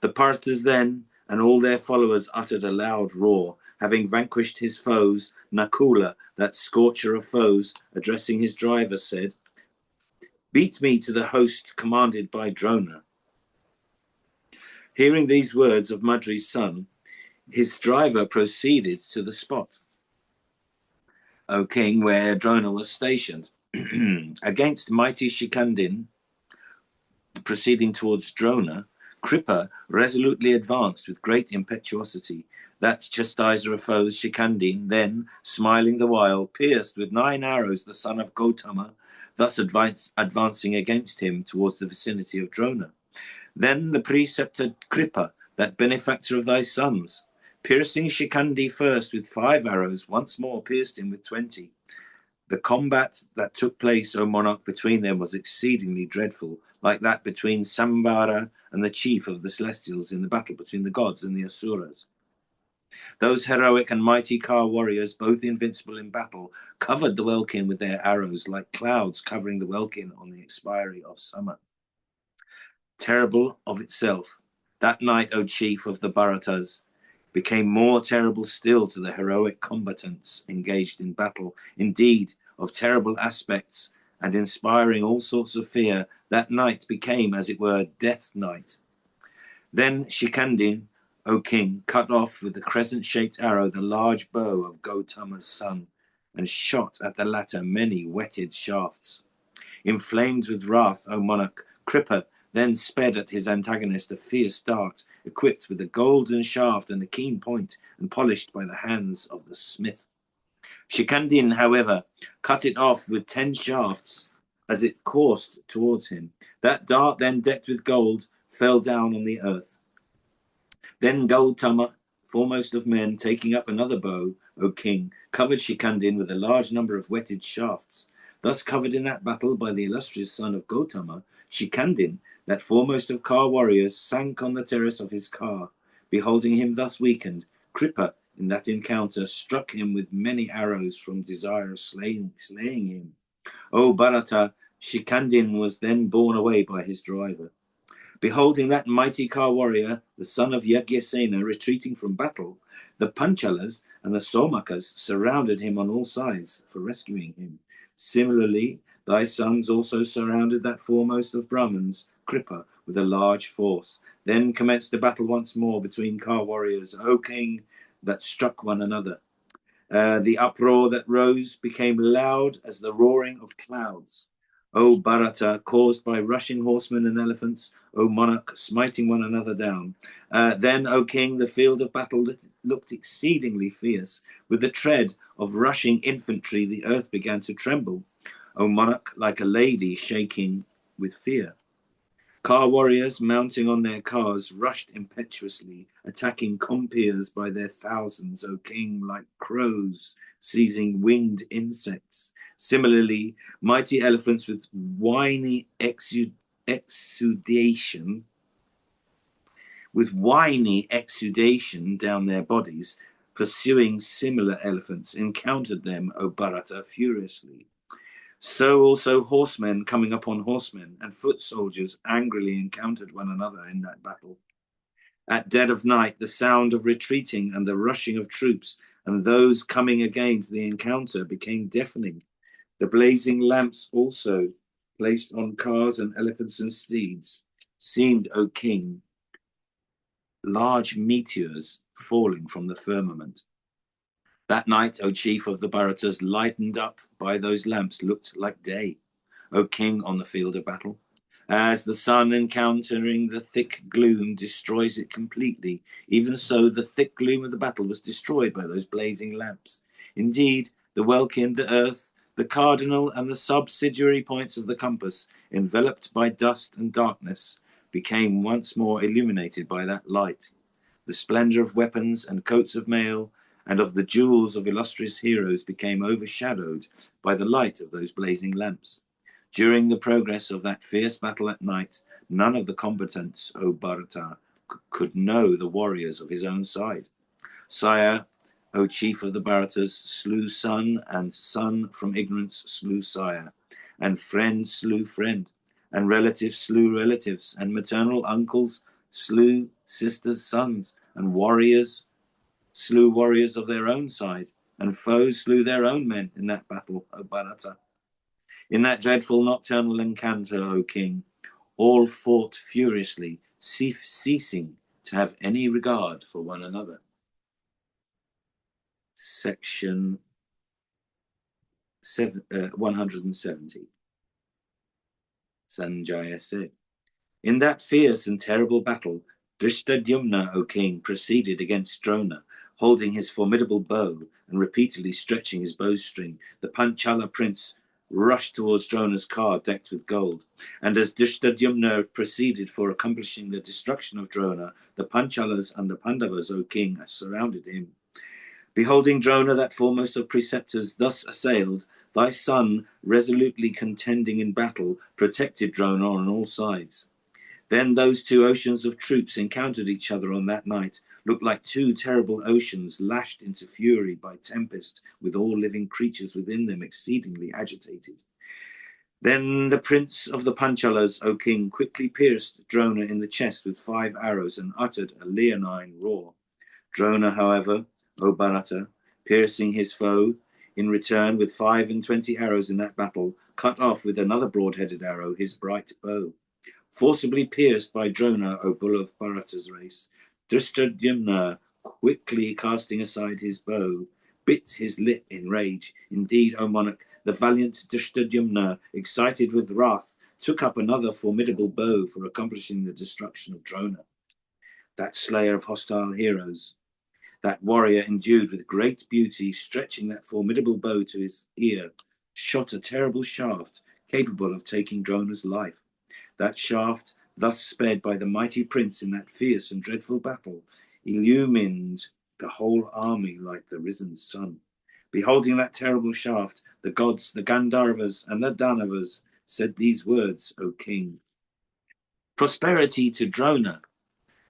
The Parthas then and all their followers uttered a loud roar. Having vanquished his foes, Nakula, that scorcher of foes, addressing his driver, said, "Beat me to the host commanded by Drona." Hearing these words of Madri's son, his driver proceeded to the spot, O king, where Drona was stationed. Against mighty Shikandin, proceeding towards Drona, Kripa resolutely advanced with great impetuosity. That chastiser of foes, Shikandin, then, smiling the while, pierced with 9 arrows the son of Gautama, thus advancing against him towards the vicinity of Drona. Then the preceptor Kripa, that benefactor of thy sons, piercing Shikandi first with 5 arrows, once more pierced him with 20. The combat that took place, O monarch, between them was exceedingly dreadful, like that between Sambara and the chief of the Celestials in the battle between the gods and the Asuras. Those heroic and mighty Ka warriors, both invincible in battle, covered the welkin with their arrows, like clouds covering the welkin on the expiry of summer. Terrible of itself, that night, O chief of the Bharatas, became more terrible still to the heroic combatants engaged in battle. Indeed, of terrible aspects and inspiring all sorts of fear, that night became, as it were, death night. Then Shikandin, O king, cut off with the crescent-shaped arrow the large bow of Gautama's son, and shot at the latter many whetted shafts. Inflamed with wrath, O monarch, Kripa then sped at his antagonist a fierce dart, equipped with a golden shaft and a keen point, and polished by the hands of the smith. Shikandin, however, cut it off with 10 shafts as it coursed towards him. That dart, then decked with gold, fell down on the earth. Then Gautama, foremost of men, taking up another bow, O king, covered Shikandin with a large number of whetted shafts. Thus covered in that battle by the illustrious son of Gautama, Shikandin, that foremost of Ka warriors, sank on the terrace of his car. Beholding him thus weakened, Kripa, in that encounter, struck him with many arrows from desire of slaying him. O Bharata, Shikandin was then borne away by his driver. Beholding that mighty Ka warrior, the son of Yagyasena, retreating from battle, the Panchalas and the Somakas surrounded him on all sides for rescuing him. Similarly, thy sons also surrounded that foremost of Brahmins, Kripa, with a large force. Then commenced the battle once more between Ka warriors, O king, that struck one another. The uproar that rose became loud as the roaring of clouds. O Bharata, caused by rushing horsemen and elephants, O monarch, smiting one another down. Then, O king, the field of battle looked exceedingly fierce. With the tread of rushing infantry, the earth began to tremble. O monarch, like a lady shaking with fear. Ka warriors, mounting on their cars, rushed impetuously, attacking compeers by their thousands, O king, like crows seizing winged insects. Similarly, mighty elephants with whiny exudation down their bodies, pursuing similar elephants, encountered them, O Bharata, furiously. So also horsemen coming upon horsemen, and foot soldiers angrily encountered one another in that battle. At dead of night, the sound of retreating and the rushing of troops and those coming again to the encounter became deafening. The blazing lamps also, placed on cars and elephants and steeds, seemed, O king, large meteors falling from the firmament. That night, O chief of the Bharatas, lightened up by those lamps, looked like day, O king on the field of battle. As the sun encountering the thick gloom destroys it completely, even so the thick gloom of the battle was destroyed by those blazing lamps. Indeed, the welkin, the earth, the cardinal and the subsidiary points of the compass, enveloped by dust and darkness, became once more illuminated by that light. The splendor of weapons and coats of mail and of the jewels of illustrious heroes became overshadowed by the light of those blazing lamps. During the progress of that fierce battle at night, none of the combatants, O Bharata, could know the warriors of his own side. Sire, O chief of the Bharatas, slew son, and son from ignorance slew sire, and friend slew friend, and relatives slew relatives, and maternal uncles slew sisters' sons, and warriors slew warriors of their own side, and foes slew their own men in that battle, O Bharata. In that dreadful nocturnal encounter, O king, all fought furiously, ceasing to have any regard for one another. Section 170. Sanjaya said, in that fierce and terrible battle, Drishtadyumna, O king, proceeded against Drona, holding his formidable bow and repeatedly stretching his bowstring. The Panchala prince rushed towards Drona's car decked with gold. And as Drishtadyumna proceeded for accomplishing the destruction of Drona, the Panchalas and the Pandavas, O king, surrounded him. Beholding Drona, that foremost of preceptors, thus assailed, thy son, resolutely contending in battle, protected Drona on all sides. Then those two oceans of troops encountered each other on that night, looked like two terrible oceans lashed into fury by tempest, with all living creatures within them exceedingly agitated. Then the prince of the Panchalas, O king, quickly pierced Drona in the chest with 5 arrows and uttered a leonine roar. Drona, however, O Bharata, piercing his foe in return with 25 arrows in that battle, cut off with another broad-headed arrow his bright bow. Forcibly pierced by Drona, O bull of Bharata's race, Drishtadyumna, quickly casting aside his bow, bit his lip in rage. Indeed, O monarch, the valiant Drishtadyumna, excited with wrath, took up another formidable bow for accomplishing the destruction of Drona, that slayer of hostile heroes. That warrior, endued with great beauty, stretching that formidable bow to his ear, shot a terrible shaft capable of taking Drona's life. That shaft, thus sped by the mighty prince in that fierce and dreadful battle, illumined the whole army like the risen sun. Beholding that terrible shaft, the gods, the Gandharvas, and the Danavas said these words, O king. Prosperity to Drona.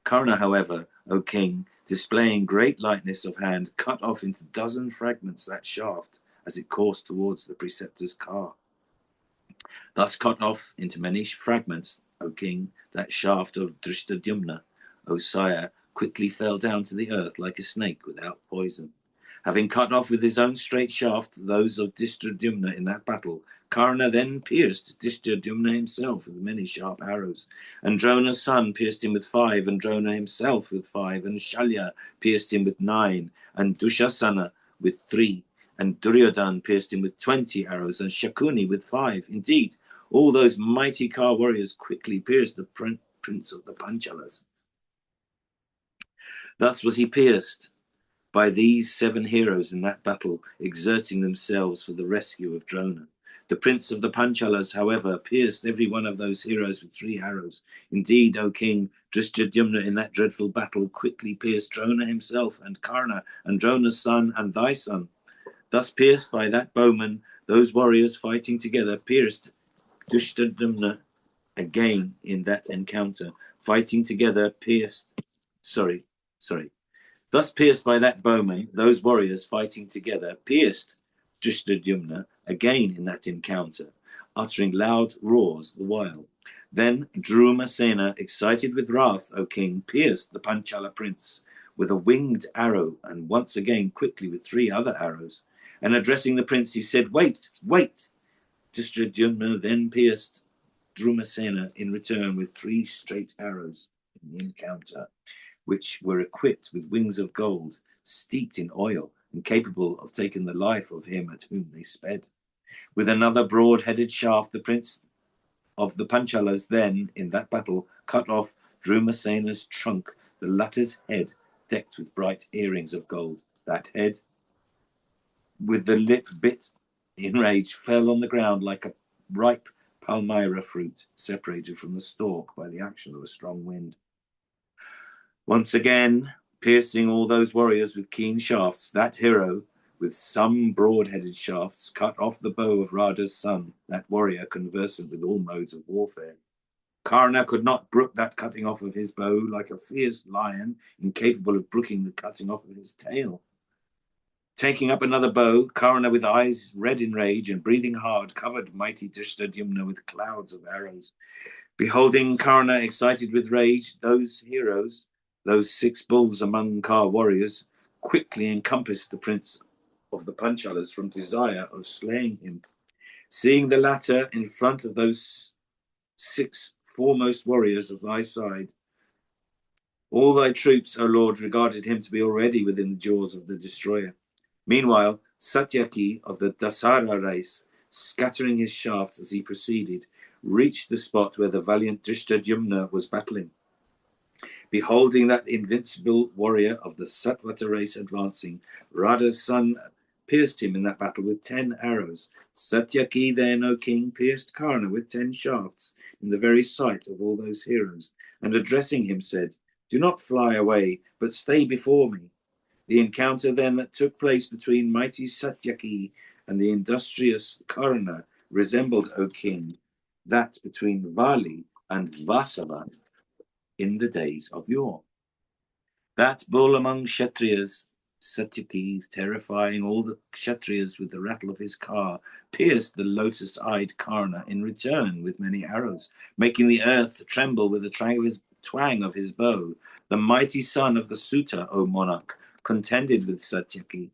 Karna, however, O king, displaying great lightness of hand, cut off into 12 fragments that shaft as it coursed towards the preceptor's car. Thus cut off into many fragments, O king, that shaft of Drishtadyumna, O sire, quickly fell down to the earth like a snake without poison. Having cut off with his own straight shaft those of Drishtadyumna in that battle, Karna then pierced Drishtadyumna himself with many sharp arrows. And Drona's son pierced him with 5, and Drona himself with 5, and Shalya pierced him with 9, and Dushasana with 3, and Duryodhan pierced him with 20 arrows, and Shakuni with 5. Indeed, all those mighty car warriors quickly pierced the prince of the Panchalas. Thus was he pierced by these 7 heroes in that battle, exerting themselves for the rescue of Drona. The prince of the Panchalas, however, pierced every one of those heroes with 3 arrows. Indeed, O king, Drishtadyumna in that dreadful battle quickly pierced Drona himself, and Karna, and Drona's son, and thy son. Thus pierced by that bowman, those warriors fighting together pierced Drishtadyumna again in that encounter. Fighting together Thus pierced by that bowman, those warriors fighting together pierced Drishtadyumna again in that encounter, uttering loud roars the while. Then Drumasena, excited with wrath, O king, pierced the Panchala prince with a winged arrow, and once again quickly with 3 other arrows. And addressing the prince, he said, Wait, wait! Drishtadyumna then pierced Drumasena in return with 3 straight arrows in the encounter, which were equipped with wings of gold, steeped in oil, and capable of taking the life of him at whom they sped. With another broad-headed shaft, the prince of the Panchalas then, in that battle, cut off Drumasena's trunk, the latter's head decked with bright earrings of gold. That head, with the lip bit in rage, fell on the ground like a ripe palmyra fruit separated from the stalk by the action of a strong wind. Once again, piercing all those warriors with keen shafts, that hero, with some broad-headed shafts, cut off the bow of Radha's son, that warrior conversant with all modes of warfare. Karna could not brook that cutting off of his bow, like a fierce lion, incapable of brooking the cutting off of his tail. Taking up another bow, Karna, with eyes red in rage and breathing hard, covered mighty Drishtadyumna with clouds of arrows. Beholding Karna excited with rage, those heroes, those 6 bulls among Kar warriors, quickly encompassed the prince of the Panchalas from desire of slaying him. Seeing the latter in front of those 6 foremost warriors of thy side, all thy troops, O Lord, regarded him to be already within the jaws of the destroyer. Meanwhile, Satyaki of the Dasara race, scattering his shafts as he proceeded, reached the spot where the valiant Drishtadyumna was battling. Beholding that invincible warrior of the Satvata race advancing, Radha's son pierced him in that battle with 10 arrows. Satyaki then, O king, pierced Karna with 10 shafts in the very sight of all those heroes, and addressing him said, "Do not fly away, but stay before me." The encounter then that took place between mighty Satyaki and the industrious Karna resembled, O king, that between Vali and Vasava in the days of yore. That bull among Kshatriyas, Satyaki, terrifying all the Kshatriyas with the rattle of his car, pierced the lotus-eyed Karna in return with many arrows, making the earth tremble with the twang of his bow. The mighty son of the Suta, O monarch, contended with Satyaki.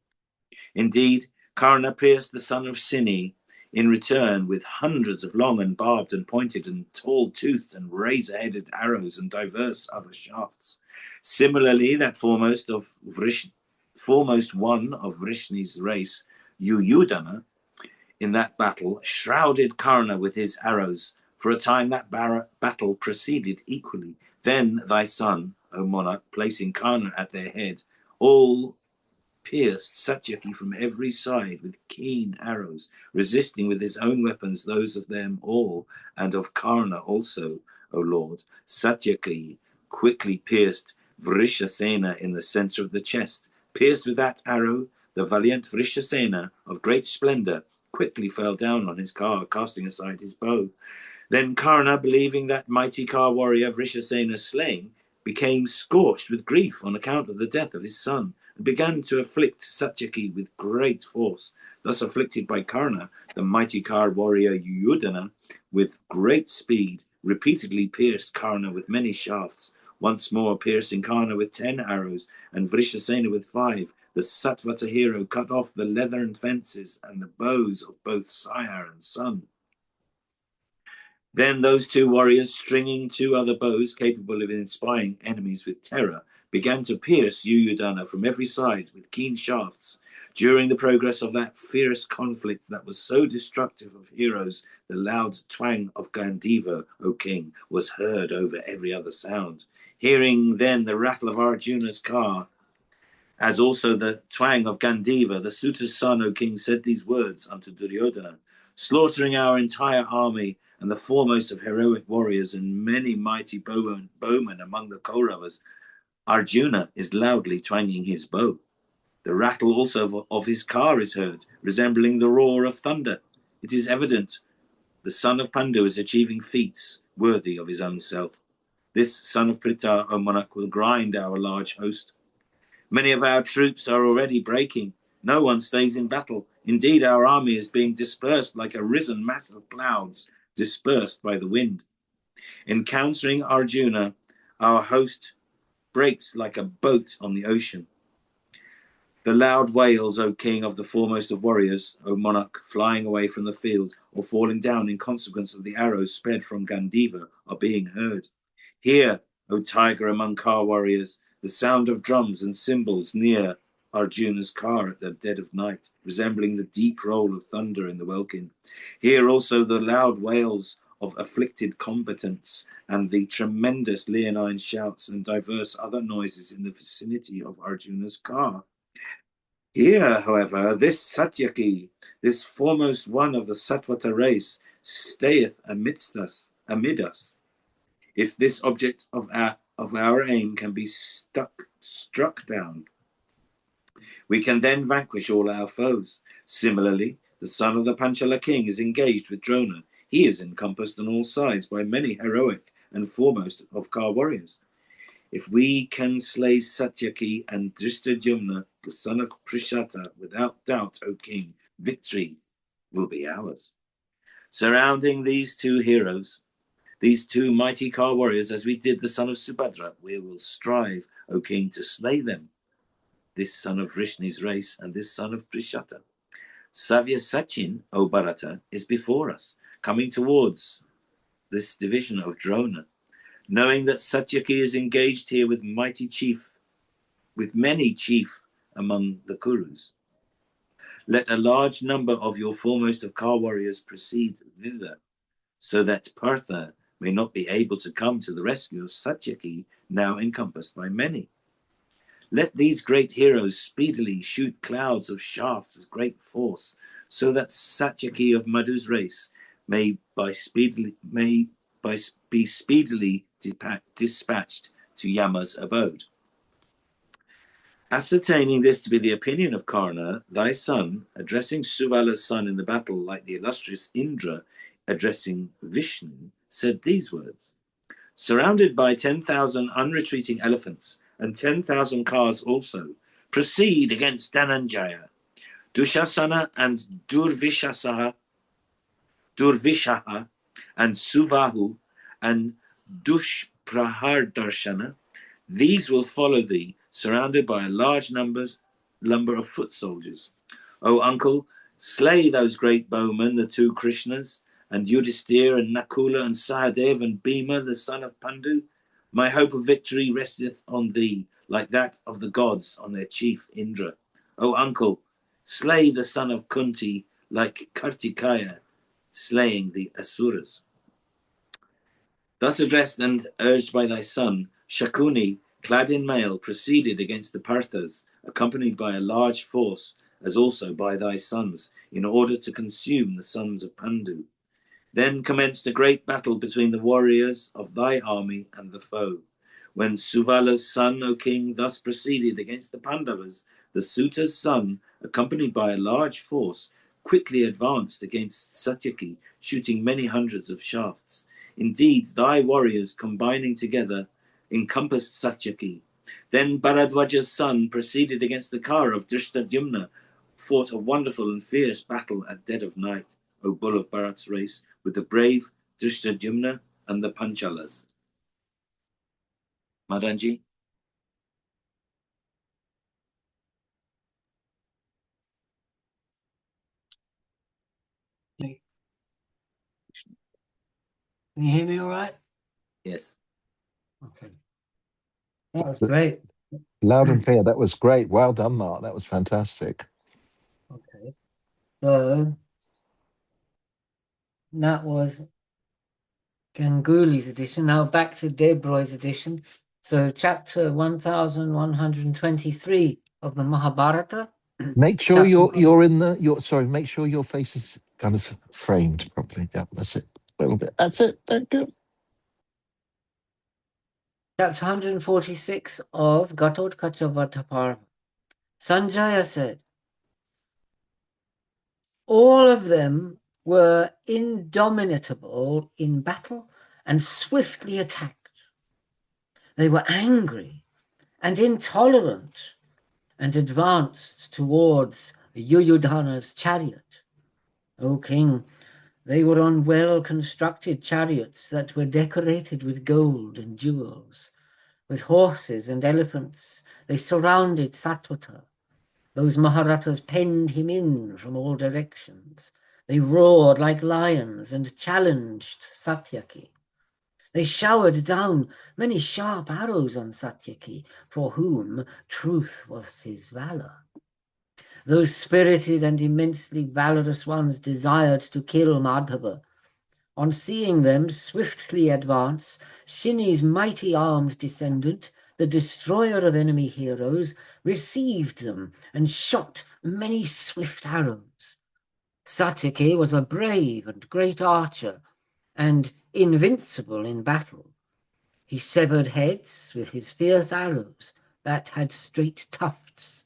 Indeed, Karna pierced the son of Sini in return with hundreds of long and barbed and pointed and tall-toothed and razor-headed arrows and diverse other shafts. Similarly, that foremost one of Vrishni's race, Yuyudhana, in that battle, shrouded Karna with his arrows. For a time that battle proceeded equally. Then thy son, O monarch, placing Karna at their head, all pierced Satyaki from every side with keen arrows, resisting with his own weapons those of them all, and of Karna also, O Lord. Satyaki quickly pierced Vrishasena in the center of the chest. Pierced with that arrow, the valiant Vrishasena of great splendor quickly fell down on his car, casting aside his bow. Then Karna, believing that mighty Kar warrior Vrishasena slain, became scorched with grief on account of the death of his son, and began to afflict Satyaki with great force. Thus afflicted by Karna, the mighty Kar warrior Yuyudhana, with great speed, repeatedly pierced Karna with many shafts, once more piercing Karna with 10 arrows, and Vrishasena with 5. The Satvata hero cut off the leathern fences and the bows of both sire and son. Then those 2 warriors, stringing 2 other bows capable of inspiring enemies with terror, began to pierce Yuyudhana from every side with keen shafts. During the progress of that fierce conflict that was so destructive of heroes, the loud twang of Gandiva, O king, was heard over every other sound. Hearing then the rattle of Arjuna's car, as also the twang of Gandiva, the Suta's son, O king, said these words unto Duryodhana: "Slaughtering our entire army, and the foremost of heroic warriors and many mighty bowmen among the Kauravas, Arjuna is loudly twanging his bow. The rattle also of his car is heard, resembling the roar of thunder. It is evident the son of Pandu is achieving feats worthy of his own self. This son of Pritha, O monarch, will grind our large host. Many of our troops are already breaking. No one stays in battle. Indeed, our army is being dispersed like a risen mass of clouds, dispersed by the wind. Encountering Arjuna, our host breaks like a boat on the ocean. The loud wails, O king of the foremost of warriors, O monarch, flying away from the field or falling down in consequence of the arrows sped from Gandiva, are being heard. Hear, O tiger among Kar warriors, the sound of drums and cymbals near Arjuna's car at the dead of night, resembling the deep roll of thunder in the welkin. Hear also the loud wails of afflicted combatants and the tremendous leonine shouts and diverse other noises in the vicinity of Arjuna's car. Here, however, this Satyaki, this foremost one of the Satvata race, stayeth amid us. If this object of our aim can be struck down, we can then vanquish all our foes. Similarly, the son of the Panchala king is engaged with Drona. He is encompassed on all sides by many heroic and foremost of Ka warriors. If we can slay Satyaki and Drishtadyumna, the son of Prishata, without doubt, O king, victory will be ours. Surrounding these two heroes, these two mighty Ka warriors, as we did the son of Subhadra, we will strive, O king, to slay them, this son of Vrishni's race and this son of Prishata. Savya Sachin, O Bharata, is before us, coming towards this division of Drona, knowing that Satyaki is engaged here with many chief among the Kurus. Let a large number of your foremost of Ka warriors proceed thither, so that Partha may not be able to come to the rescue of Satyaki, now encompassed by many. Let these great heroes speedily shoot clouds of shafts with great force, so that Satyaki of Madhu's race may be speedily dispatched to Yama's abode. Ascertaining this to be the opinion of Karna, thy son, addressing Suvala's son in the battle like the illustrious Indra addressing Vishnu, said these words: surrounded by 10,000 unretreating elephants and 10,000 cars also, proceed against Dhananjaya. Dushasana and Durvishaha and Suvahu and Dushprahardarshana, these will follow thee, surrounded by a large number of foot soldiers. O uncle, slay those great bowmen, the two Krishnas, and Yudhisthira and Nakula and Sahadev and Bhima, the son of Pandu. My hope of victory resteth on thee, like that of the gods on their chief Indra. O uncle, slay the son of Kunti, like Kartikaya, slaying the Asuras. Thus addressed and urged by thy son, Shakuni, clad in mail, proceeded against the Parthas, accompanied by a large force, as also by thy sons, in order to consume the sons of Pandu. Then commenced a great battle between the warriors of thy army and the foe. When Suvala's son, O king, thus proceeded against the Pandavas, the suitor's son, accompanied by a large force, quickly advanced against Satyaki, shooting many hundreds of shafts. Indeed, thy warriors, combining together, encompassed Satyaki. Then Bharadwaja's son proceeded against the car of Drishtadyumna, fought a wonderful and fierce battle at dead of night, O bull of Bharat's race, with the brave Drishtadyumna and the Panchalas. Madanji? Can you hear me all right? Yes. Okay. That was great. Loud and clear. That was great. Well done, Mark. That was fantastic. Okay. So that was Ganguly's edition. Now back to Debroy's edition. So chapter 1123 of the Mahabharata. Make sure you're in the make sure your face is kind of framed properly. Yeah, that's it. A little bit. That's it. Thank you. Chapter 146 of Gatotkacha. Sanjaya said, all of them were indomitable in battle and swiftly attacked. They were angry and intolerant and advanced towards Yuyudhana's chariot. O king, they were on well-constructed chariots that were decorated with gold and jewels. With horses and elephants, they surrounded Satvata. Those Maharatas penned him in from all directions. They roared like lions and challenged Satyaki. They showered down many sharp arrows on Satyaki, for whom truth was his valour. Those spirited and immensely valorous ones desired to kill Madhava. On seeing them swiftly advance, Shini's mighty armed descendant, the destroyer of enemy heroes, received them and shot many swift arrows. Satyaki was a brave and great archer, and invincible in battle. He severed heads with his fierce arrows that had straight tufts.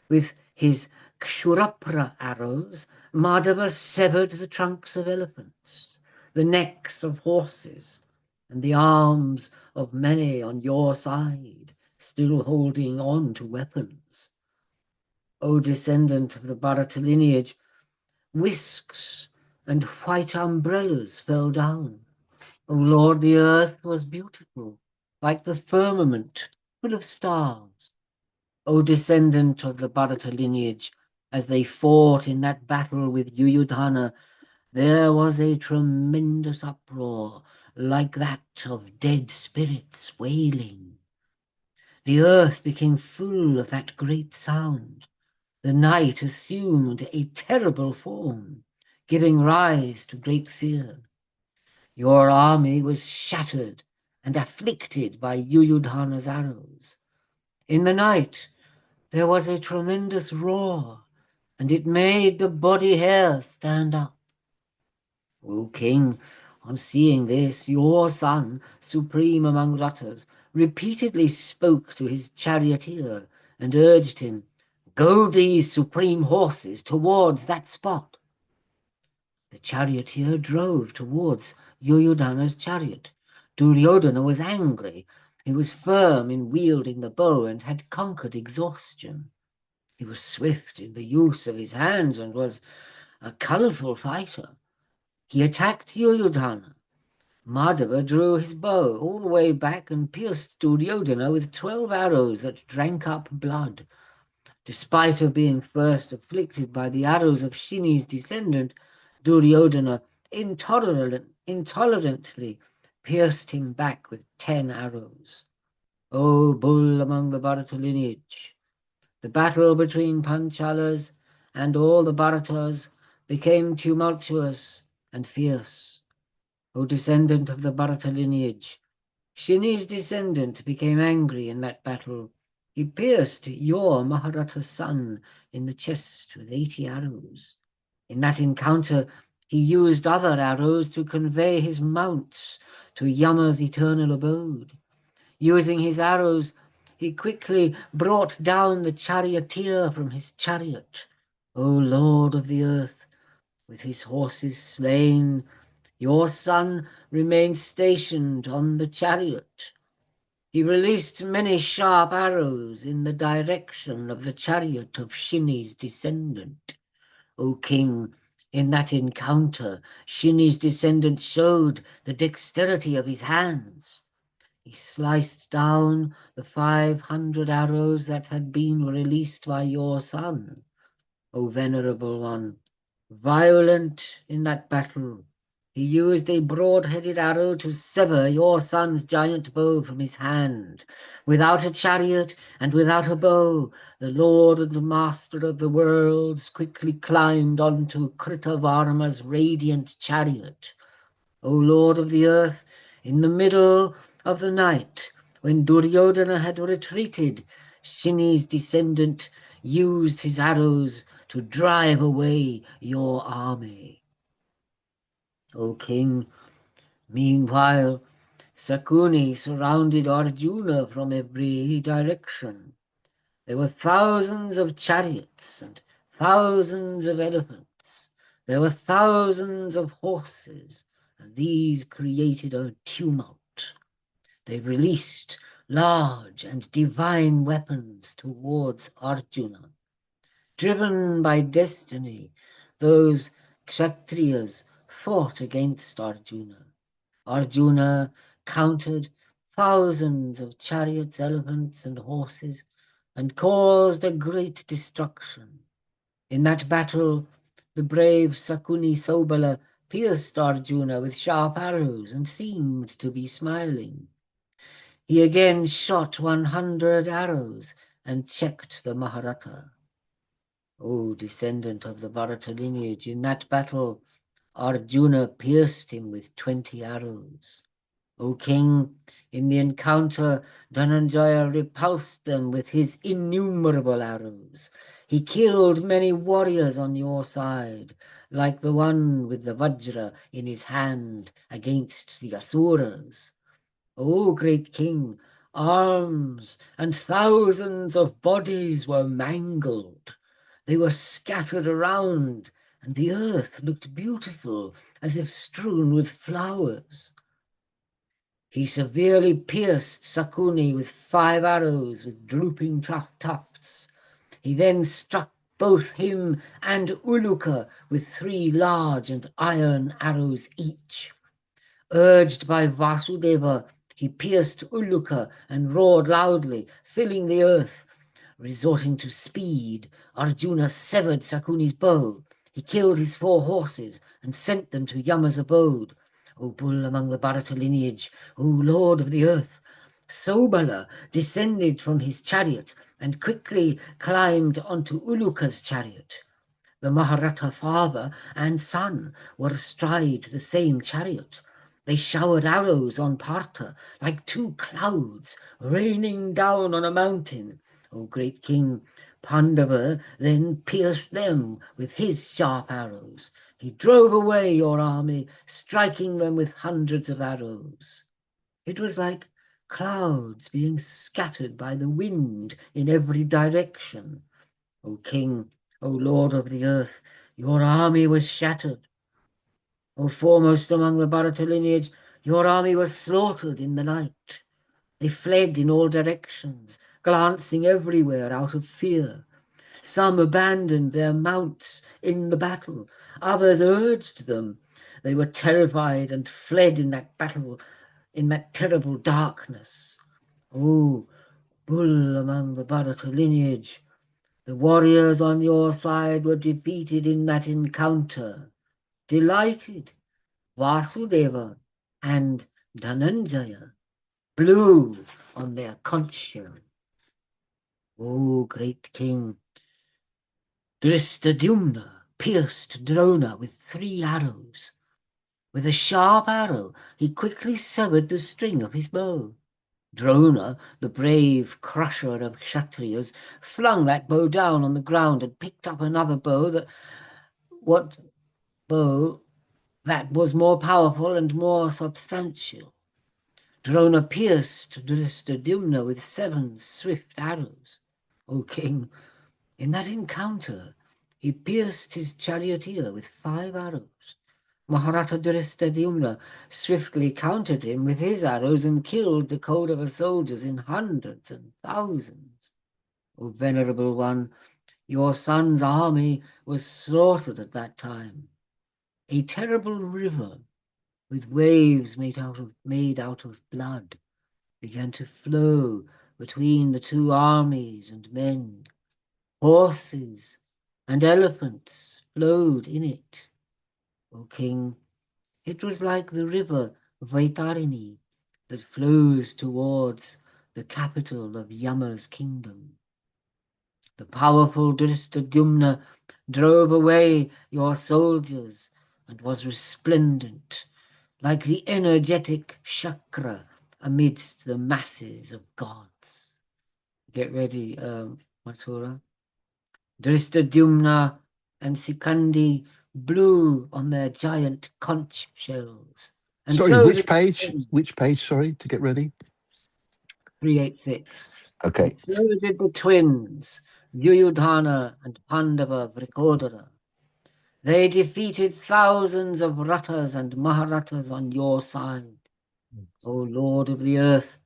With his Kshurapra arrows, Madhava severed the trunks of elephants, the necks of horses, and the arms of many on your side, still holding on to weapons. O descendant of the Bharata lineage, whisks and white umbrellas fell down. O Lord, the earth was beautiful, like the firmament, full of stars. O descendant of the Bharata lineage, as they fought in that battle with Yuyudhana, there was a tremendous uproar, like that of dead spirits wailing. The earth became full of that great sound. The night assumed a terrible form, giving rise to great fear. Your army was shattered and afflicted by Yuyudhana's arrows. In the night there was a tremendous roar, and it made the body hair stand up. O king, on seeing this, your son, supreme among Rattas, repeatedly spoke to his charioteer and urged him, "Go these supreme horses towards that spot." The charioteer drove towards Yuyudhana's chariot. Duryodhana was angry. He was firm in wielding the bow and had conquered exhaustion. He was swift in the use of his hands and was a colourful fighter. He attacked Yuyudhana. Madhava drew his bow all the way back and pierced Duryodhana with 12 arrows that drank up blood. Despite of being first afflicted by the arrows of Shini's descendant, Duryodhana intolerantly pierced him back with 10 arrows. O bull among the Bharata lineage! The battle between Panchalas and all the Bharatas became tumultuous and fierce. O descendant of the Bharata lineage, Shini's descendant became angry in that battle. He pierced your Mahabharata's son in the chest with 80 arrows. In that encounter, he used other arrows to convey his mounts to Yama's eternal abode. Using his arrows, he quickly brought down the charioteer from his chariot. O Lord of the earth, with his horses slain, your son remained stationed on the chariot. He released many sharp arrows in the direction of the chariot of Shini's descendant. O king, in that encounter, Shini's descendant showed the dexterity of his hands. He sliced down the 500 arrows that had been released by your son. O venerable one, violent in that battle, he used a broad-headed arrow to sever your son's giant bow from his hand. Without a chariot and without a bow, the Lord and Master of the worlds quickly climbed onto Kritavarma's radiant chariot. O Lord of the earth, in the middle of the night, when Duryodhana had retreated, Shini's descendant used his arrows to drive away your army. O king, meanwhile, Sakuni surrounded Arjuna from every direction. There were thousands of chariots and thousands of elephants. There were thousands of horses, and these created a tumult. They released large and divine weapons towards Arjuna. Driven by destiny, those Kshatriyas fought against Arjuna. Arjuna countered thousands of chariots, elephants, and horses, and caused a great destruction. In that battle, the brave Sakuni Sobala pierced Arjuna with sharp arrows and seemed to be smiling. He again shot 100 arrows and checked the Mahabharata. O descendant of the Bharata lineage, in that battle Arjuna pierced him with 20 arrows. O king, in the encounter Dhananjaya repulsed them with his innumerable arrows. He killed many warriors on your side, like the one with the Vajra in his hand against the Asuras. O great king, arms and thousands of bodies were mangled. They were scattered around, and the earth looked beautiful, as if strewn with flowers. He severely pierced Sakuni with 5 arrows with drooping tufts. He then struck both him and Uluka with 3 large and iron arrows each. Urged by Vasudeva, he pierced Uluka and roared loudly, filling the earth. Resorting to speed, Arjuna severed Sakuni's bow. He killed his 4 horses and sent them to Yama's abode. O bull among the Bharata lineage, O lord of the earth! Sobala descended from his chariot and quickly climbed onto Uluka's chariot. The Mahabharata father and son were astride the same chariot. They showered arrows on Partha like 2 clouds raining down on a mountain. O great king, Pandava then pierced them with his sharp arrows. He drove away your army, striking them with hundreds of arrows. It was like clouds being scattered by the wind in every direction. O king, O lord of the earth, your army was shattered. O foremost among the Bharata lineage, your army was slaughtered in the night. They fled in all directions, glancing everywhere out of fear. Some abandoned their mounts in the battle, others urged them. They were terrified and fled in that battle, in that terrible darkness. O bull among the Bharata lineage, the warriors on your side were defeated in that encounter. Delighted, Vasudeva and Dhananjaya blew on their conch shells. O great king, Drishtadyumna pierced Drona with 3 arrows. With a sharp arrow he quickly severed the string of his bow. Drona, the brave crusher of Kshatriyas, flung that bow down on the ground and picked up another bow that was more powerful and more substantial. Drona pierced Drishtadyumna with 7 swift arrows. O king, in that encounter he pierced his charioteer with 5 arrows. Maharata Drishtadyumna swiftly countered him with his arrows and killed the Kaurava soldiers in hundreds and thousands. O venerable one, your son's army was slaughtered at that time. A terrible river with waves made out of blood began to flow between the 2 armies and men. Horses and elephants flowed in it. O king, it was like the river Vaitarini that flows towards the capital of Yama's kingdom. The powerful Drishtadyumna drove away your soldiers and was resplendent like the energetic chakra amidst the masses of gods. Get ready, Mathura. Drishtadyumna and Sikandi blew on their giant conch shells. And Sorry, so which did page? Which page, sorry, to get ready? 386. Okay. And so did the twins, Yuyudhana and Pandava Vrikodara. They defeated thousands of Rattas and Maharatas on your side. O Lord of the earth,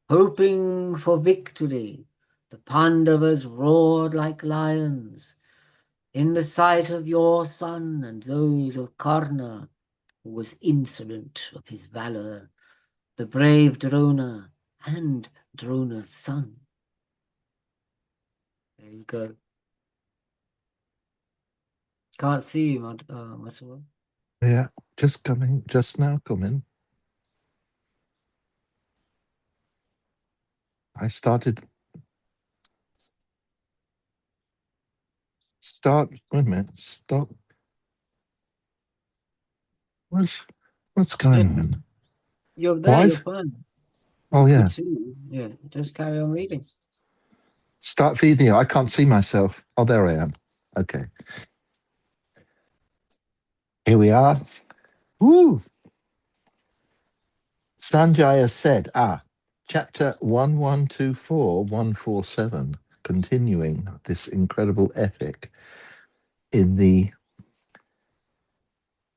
hoping for victory, the Pandavas roared like lions in the sight of your son and those of Karna, who was insolent of his valor, the brave Drona and Drona's son. There you go. Can't see you, Mathura. Yeah, just coming, just now coming. I started. Wait a minute. Stop. What's what's Yeah, going on? you're there, Why you're is? fine. Oh We could yeah. see you. Yeah, just carry on reading. Start video. I can't see myself. Oh, there I am. Okay. Here we are. Woo! Sanjaya said, chapter 147, continuing this incredible epic in the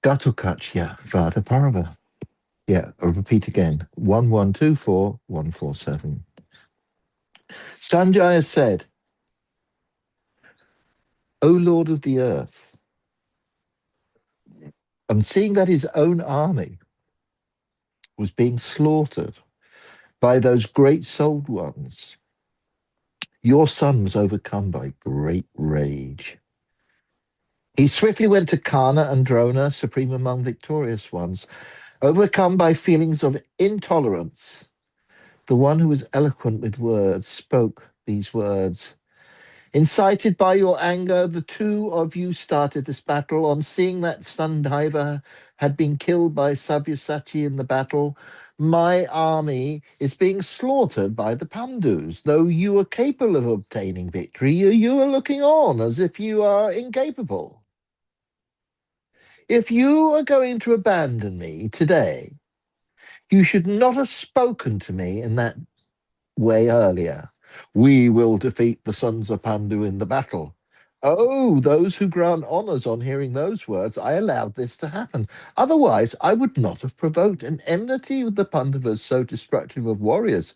Gatukachya Vada Parva. Yeah, I'll repeat again 147. Sanjaya said, O Lord of the earth, and seeing that his own army was being slaughtered by those great souled ones, your son was overcome by great rage. He swiftly went to Karna and Drona, supreme among victorious ones, overcome by feelings of intolerance. The one who was eloquent with words spoke these words. Incited by your anger, the two of you started this battle. On seeing that Sandaiva had been killed by Sabyasachi in the battle, my army is being slaughtered by the Pandus. Though you are capable of obtaining victory, you are looking on as if you are incapable. If you are going to abandon me today, you should not have spoken to me in that way earlier. We will defeat the sons of Pandu in the battle. Oh, those who grant honors on hearing those words, I allowed this to happen. Otherwise, I would not have provoked an enmity with the Pandavas so destructive of warriors.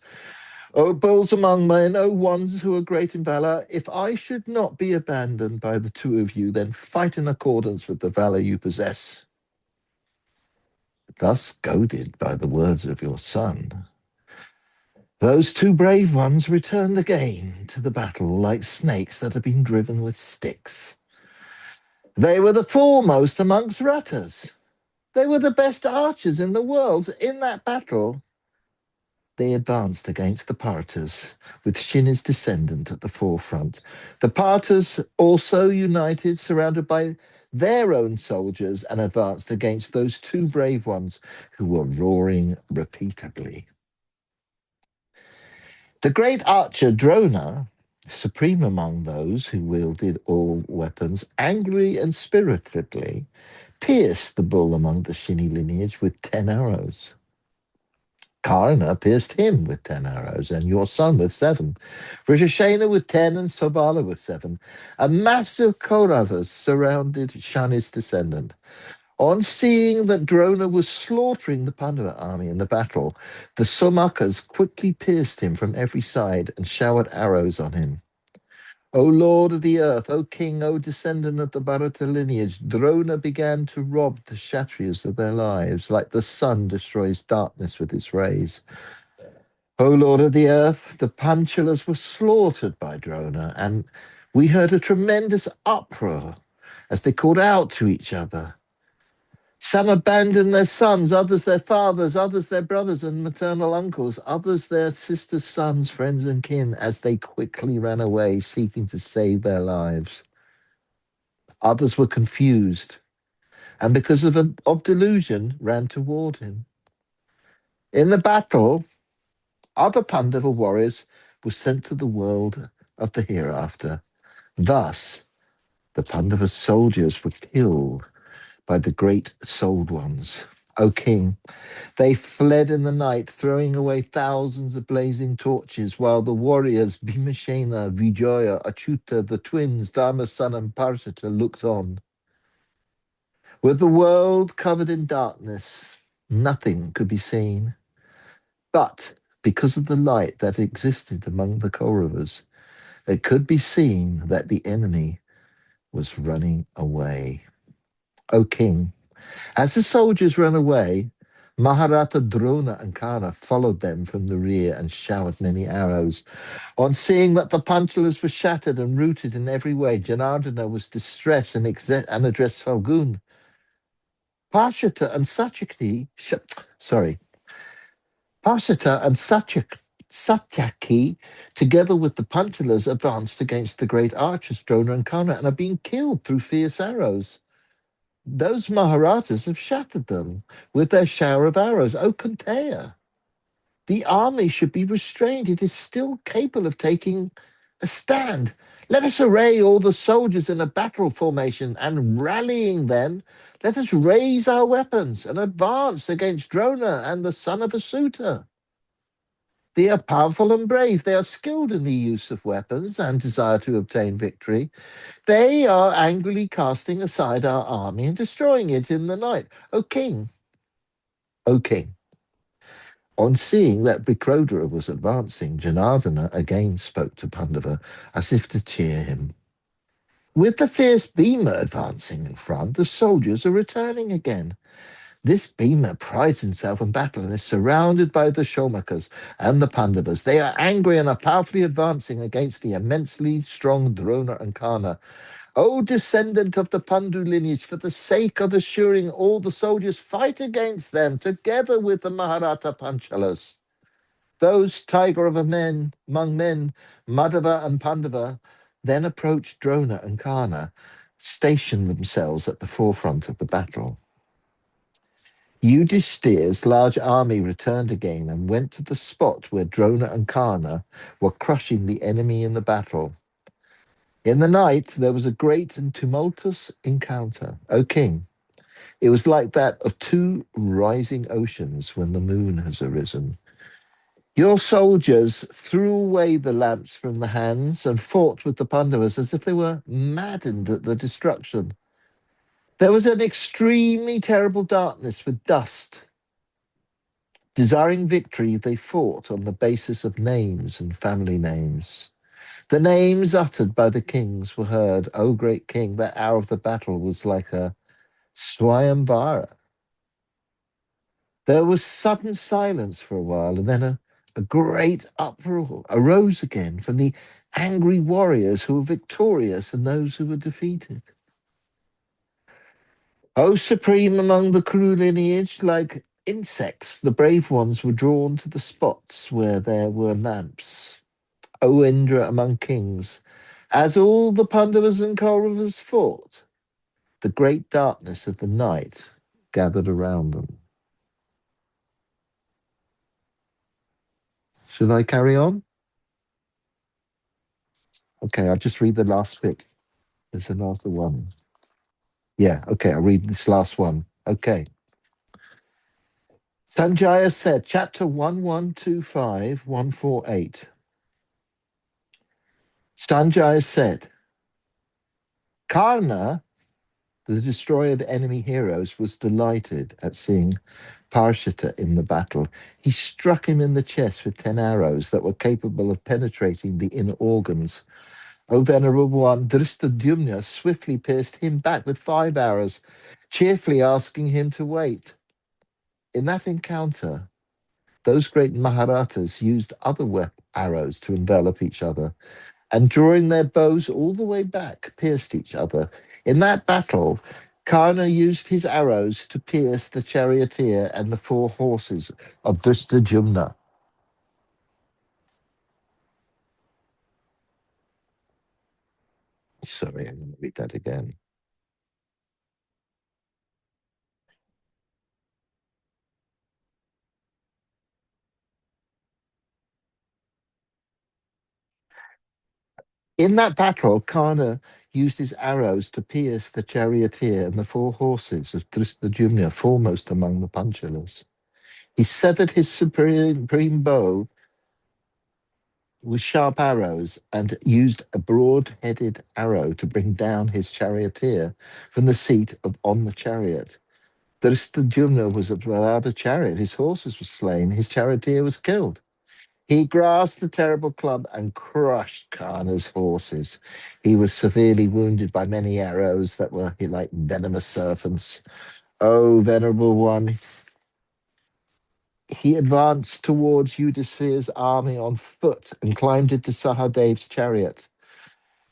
O bulls among men, O ones who are great in valor, if I should not be abandoned by the two of you, then fight in accordance with the valor you possess. Thus goaded by the words of your son, those two brave ones returned again to the battle like snakes that have been driven with sticks. They were the foremost amongst rutters. They were the best archers in the world. In that battle, they advanced against the Parters, with Shini's descendant at the forefront. The Parters also united, surrounded by their own soldiers, and advanced against those two brave ones who were roaring repeatedly. The great archer Drona, supreme among those who wielded all weapons, angrily and spiritedly, pierced the bull among the Shini lineage with 10 arrows. Karna pierced him with 10 arrows, and your son with 7. Vrishashena with 10, and Sobala with 7. A mass of Kauravas surrounded Shani's descendant. On seeing that Drona was slaughtering the Pandava army in the battle, the Somakas quickly pierced him from every side and showered arrows on him. O Lord of the earth, O King, O descendant of the Bharata lineage, Drona began to rob the Kshatriyas of their lives, like the sun destroys darkness with its rays. O Lord of the earth, the Panchalas were slaughtered by Drona, and we heard a tremendous uproar as they called out to each other. Some abandoned their sons, others their fathers, others their brothers and maternal uncles, others their sisters, sons, friends, and kin, as they quickly ran away, seeking to save their lives. Others were confused, and because of delusion, ran toward him. In the battle, other Pandava warriors were sent to the world of the hereafter. Thus, the Pandava soldiers were killed by the great souled ones. O king, they fled in the night, throwing away thousands of blazing torches, while the warriors Bhimashena, Vijaya, Achyuta, the twins, Dharmasan and Parsita looked on. With the world covered in darkness, nothing could be seen. But because of the light that existed among the Kauravas, it could be seen that the enemy was running away. O king, as the soldiers ran away, Mahabharata, Drona, and Karna followed them from the rear and showered many arrows. On seeing that the Panchalas were shattered and rooted in every way, Janardana was distressed and addressed Falgun. Parshata and sorry, Parshata and Satyaki, together with the Panchalas, advanced against the great archers Drona and Karna and are being killed through fierce arrows. Those Maharatas have shattered them with their shower of arrows. O Kunteya, the army should be restrained. It is still capable of taking a stand. Let us array all the soldiers in a battle formation, and rallying them, let us raise our weapons and advance against Drona and the son of Asuta. They are powerful and brave. They are skilled in the use of weapons and desire to obtain victory. They are angrily casting aside our army and destroying it in the night. O king, O king, on seeing that Bikrodara was advancing, Janardana again spoke to Pandava as if to cheer him. With the fierce Bhima advancing in front, the soldiers are returning again. This Bhima prides himself in battle and is surrounded by the Shomakas and the Pandavas. They are angry and are powerfully advancing against the immensely strong Drona and Karna. O descendant of the Pandu lineage, for the sake of assuring all the soldiers, fight against them together with the Maharata Panchalas. Those tiger of a men among men, Madhava and Pandava, then approached Drona and Karna, stationed themselves at the forefront of the battle. Yudhishthir's large army returned again and went to the spot where Drona and Karna were crushing the enemy in the battle. In the night, there was a great and tumultuous encounter. O king, it was like that of two rising oceans when the moon has arisen. Your soldiers threw away the lamps from the hands and fought with the Pandavas as if they were maddened at the destruction. There was an extremely terrible darkness with dust. Desiring victory, they fought on the basis of names and family names. The names uttered by the kings were heard. O great king, that hour of the battle was like a Swayamvara. There was sudden silence for a while, and then a great uproar arose again from the angry warriors who were victorious and those who were defeated. O supreme among the Kuru lineage, like insects, the brave ones were drawn to the spots where there were lamps. O Indra among kings, as all the Pandavas and Kauravas fought, the great darkness of the night gathered around them. Should I carry on? Okay, I'll just read the last bit. There's another one. Yeah, okay, I'll read this last one. Okay. Sanjaya said, chapter 1125, 148. Sanjaya said, Karna, the destroyer of enemy heroes, was delighted at seeing Parshata in the battle. He struck him in the chest with 10 arrows that were capable of penetrating the inner organs. O venerable one, Drishtadyumna swiftly pierced him back with 5 arrows, cheerfully asking him to wait. In that encounter, those great Maharatas used other arrows to envelop each other, and drawing their bows all the way back, pierced each other. In that battle, Karna used his arrows to pierce the charioteer and the 4 horses of Drishtadyumna. Sorry, I'm going to read that again. In that battle, Karna used his arrows to pierce the charioteer and the 4 horses of Drishtadyumna, foremost among the Panchalas. He severed his supreme bow with sharp arrows and used a broad-headed arrow to bring down his charioteer from the seat on the chariot. Drishtadyumna was without a chariot. His horses were slain. His charioteer was killed. He grasped the terrible club and crushed Karna's horses. He was severely wounded by many arrows that were like venomous serpents. Oh, venerable one, he advanced towards Yudhishthir's army on foot and climbed into Sahadev's chariot.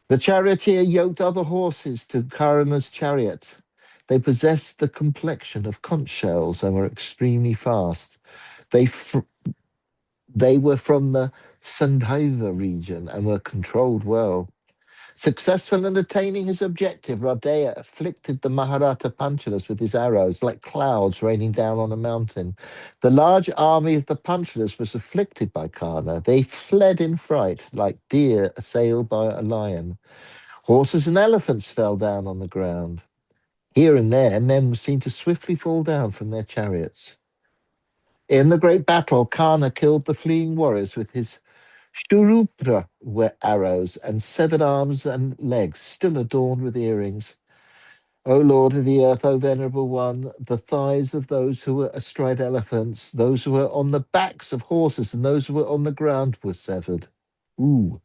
The charioteer yoked other horses to Karna's chariot. They possessed the complexion of conch shells and were extremely fast. They they were from the Sandhava region and were controlled well. Successful in attaining his objective, Radeya afflicted the Maharata Panchalas with his arrows like clouds raining down on a mountain. The large army of the Panchalas was afflicted by Karna. They fled in fright like deer assailed by a lion. Horses and elephants fell down on the ground. Here and there, men were seen to swiftly fall down from their chariots. In the great battle, Karna killed the fleeing warriors with his Shurupra arrows and severed arms and legs, still adorned with earrings. O Lord of the earth, O venerable one, the thighs of those who were astride elephants, those who were on the backs of horses, and those who were on the ground were severed. Ooh.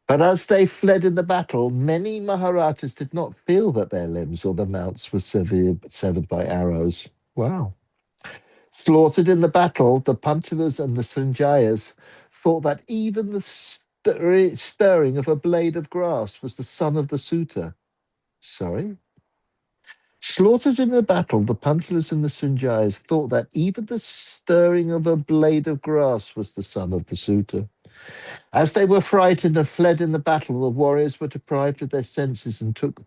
But as they fled in the battle, many Maharajas did not feel that their limbs or their mounts were severed by arrows. Wow. Slaughtered in the battle, the Panchalas and the Sanjayas thought that even the stirring of a blade of grass was the son of the suitor. Sorry? Slaughtered in the battle, the Panchalas and the Sanjayas thought that even the stirring of a blade of grass was the son of the suitor. As they were frightened and fled in the battle, the warriors were deprived of their senses and took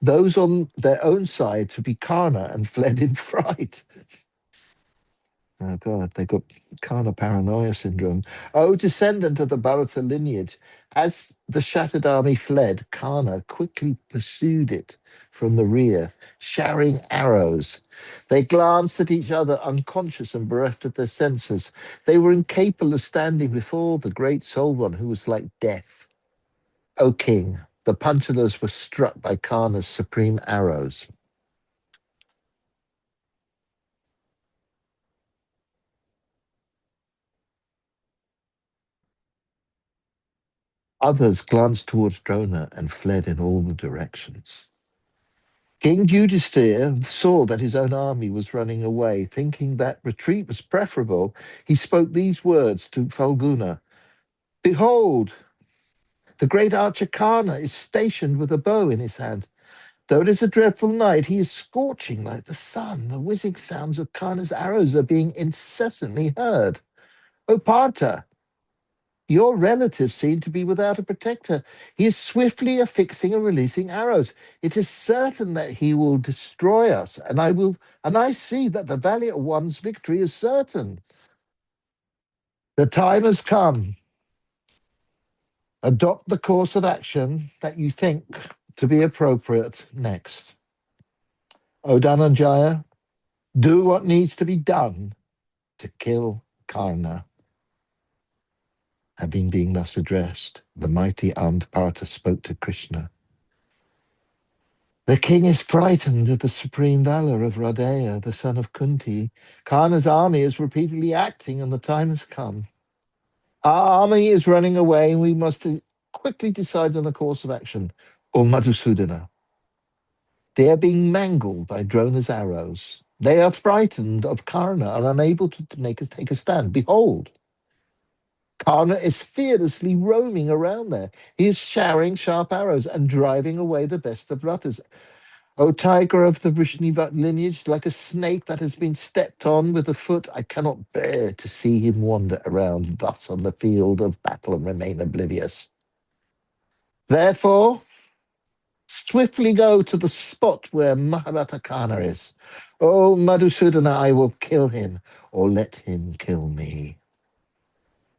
those on their own side to be Karna and fled in fright. Oh, God, they got Karna paranoia syndrome. Oh, descendant of the Bharata lineage, as the shattered army fled, Karna quickly pursued it from the rear, showering arrows. They glanced at each other, unconscious and bereft of their senses. They were incapable of standing before the great soul one who was like death. O king, the Panchalas were struck by Karna's supreme arrows. Others glanced towards Drona and fled in all the directions. King Yudhisthira saw that his own army was running away. Thinking that retreat was preferable, he spoke these words to Falguna. Behold, the great archer Karna is stationed with a bow in his hand. Though it is a dreadful night, he is scorching like the sun. The whizzing sounds of Karna's arrows are being incessantly heard. O Partha, your relatives seem to be without a protector. He is swiftly affixing and releasing arrows. It is certain that he will destroy us, and I see that the valiant one's victory is certain. The time has come. Adopt the course of action that you think to be appropriate next. O Dhananjaya, do what needs to be done to kill Karna. Having been thus addressed, the mighty armed Partha spoke to Krishna. The king is frightened at the supreme valor of Radeya, the son of Kunti. Karna's army is repeatedly acting, and the time has come. Our army is running away, and we must quickly decide on a course of action. O Madhusudana, they are being mangled by Drona's arrows. They are frightened of Karna and unable to take a stand. Behold, Karna is fearlessly roaming around there. He is showering sharp arrows and driving away the best of rutters. O tiger of the Vishnivat lineage, like a snake that has been stepped on with a foot, I cannot bear to see him wander around thus on the field of battle and remain oblivious. Therefore, swiftly go to the spot where Maharata Karna is. O Madhusudana, I will kill him, or let him kill me.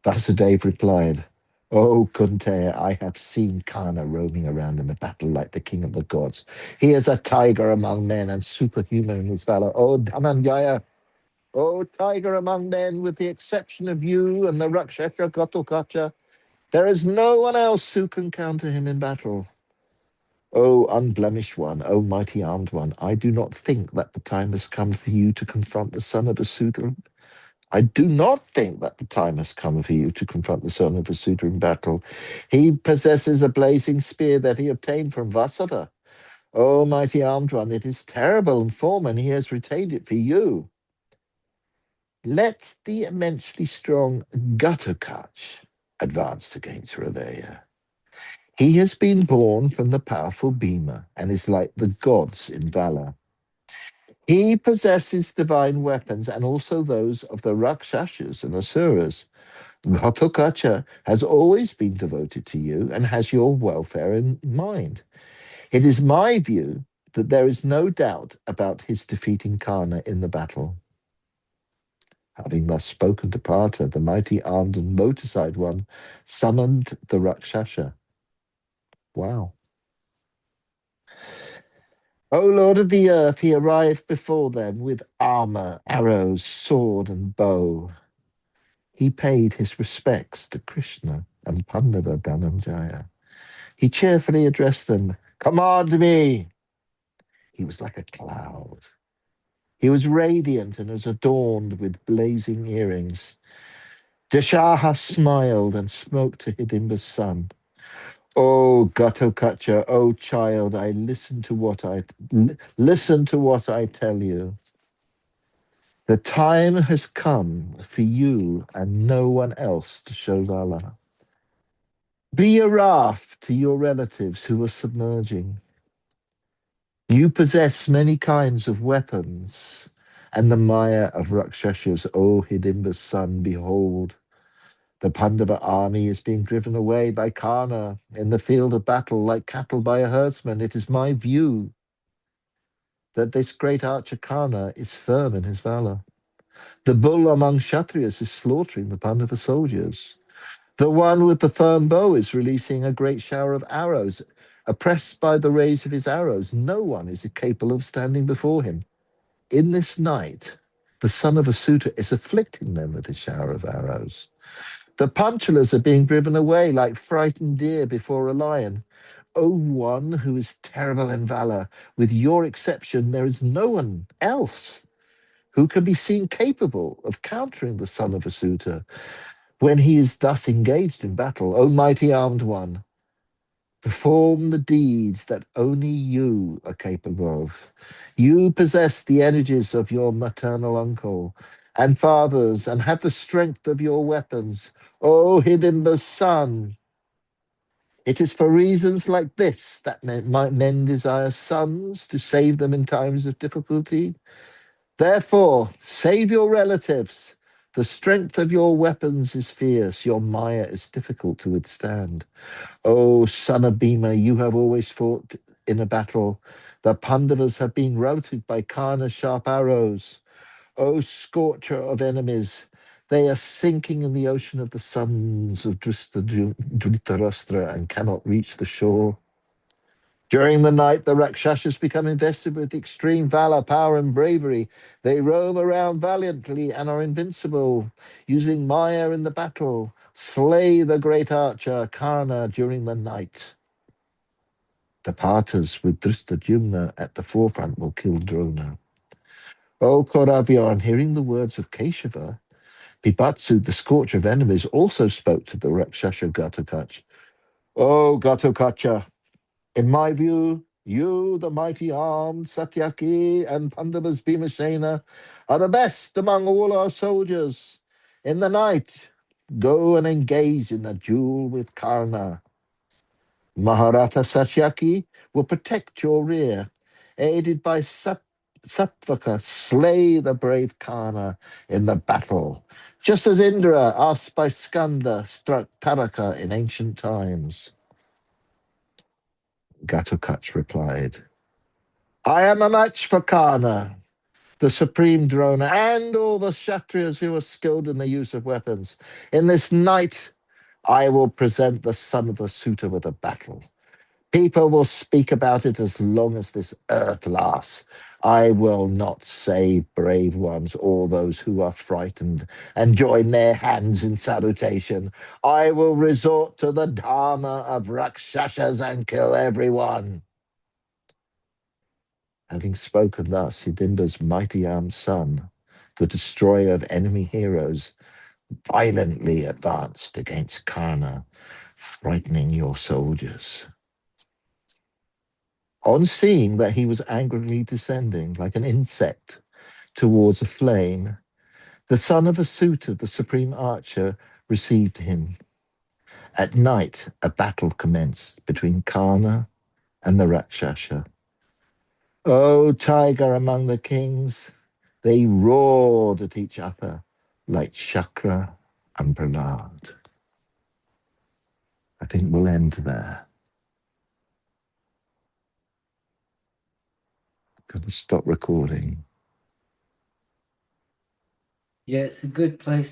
Vasudeva replied, O Kunteya, I have seen Karna roaming around in the battle like the king of the gods. He is a tiger among men and superhuman in his valor. O Dhananjaya, O tiger among men, with the exception of you and the Rakshasa Gotulkacha, there is no one else who can counter him in battle. O unblemished one, O mighty armed one, I do not think that the time has come for you to confront the son of a Sudra. I do not think that the time has come for you to confront the son of a Sudra in battle. He possesses a blazing spear that he obtained from Vasava. O mighty armed one, it is terrible in form, and he has retained it for you. Let the immensely strong Ghatotkacha advance against Radeya. He has been born from the powerful Bhima and is like the gods in valor. He possesses divine weapons and also those of the Rakshasas and Asuras. Ghatotkacha has always been devoted to you and has your welfare in mind. It is my view that there is no doubt about his defeating Karna in the battle. Having thus spoken to Partha, the mighty armed and lotus-eyed one summoned the Rakshasa. Wow. O Lord of the earth, he arrived before them with armor, arrows, sword, and bow. He paid his respects to Krishna and Pandava Dhananjaya. He cheerfully addressed them, "Command me!" He was like a cloud. He was radiant and was adorned with blazing earrings. Dashaha smiled and spoke to Hidimba's son. "O Ghatotkacha, O child, listen to what I tell you. The time has come for you and no one else to show valor. Be a raft to your relatives who are submerging. You possess many kinds of weapons, and the Maya of Rakshasas, O Hidimba's son, behold, the Pandava army is being driven away by Karna in the field of battle like cattle by a herdsman. It is my view that this great archer Karna is firm in his valor. The bull among Kshatriyas is slaughtering the Pandava soldiers. The one with the firm bow is releasing a great shower of arrows. Oppressed by the rays of his arrows, no one is capable of standing before him. In this night, the son of Asuta is afflicting them with his shower of arrows. The Panchalas are being driven away like frightened deer before a lion. O one who is terrible in valor, with your exception, there is no one else who can be seen capable of countering the son of Asuta when he is thus engaged in battle. O mighty armed one, perform the deeds that only you are capable of. You possess the energies of your maternal uncle and fathers and have the strength of your weapons. O Hidimba's son, it is for reasons like this that men desire sons to save them in times of difficulty. Therefore, save your relatives. The strength of your weapons is fierce. Your Maya is difficult to withstand. O son of Bhima, you have always fought in a battle. The Pandavas have been routed by Karna's sharp arrows. O scorcher of enemies, they are sinking in the ocean of the sons of Dhritarashtra and cannot reach the shore. During the night, the Rakshasas become invested with extreme valor, power, and bravery. They roam around valiantly and are invincible, using Maya in the battle. Slay the great archer Karna during the night. The Partas with Drishtadyumna at the forefront will kill Drona. O Kauravya, on hearing the words of Keshava, Bibatsu, the scorcher of enemies, also spoke to the Rakshasa Ghatotkacha. O Ghatotkacha, in my view, you, the mighty armed Satyaki and Pandavas Bhimasena, are the best among all our soldiers. In the night, go and engage in a duel with Karna. Maharata Satyaki will protect your rear. Aided by Satvaka, slay the brave Karna in the battle, just as Indra, asked by Skanda, struck Taraka in ancient times. Ghatotkacha replied, I am a match for Karna, the supreme Drona, and all the Kshatriyas who are skilled in the use of weapons. In this night, I will present the son of the suitor with a battle. People will speak about it as long as this earth lasts. I will not save brave ones or those who are frightened and join their hands in salutation. I will resort to the dharma of Rakshasas and kill everyone. Having spoken thus, Hidimba's mighty armed son, the destroyer of enemy heroes, violently advanced against Karna, frightening your soldiers. On seeing that he was angrily descending like an insect towards a flame, the son of Asuta, the supreme archer, received him. At night, a battle commenced between Kana and the Rakshasa. O tiger among the kings, they roared at each other like Shakra and Prahlad. I think we'll end there. Got to stop recording. Yeah, it's a good place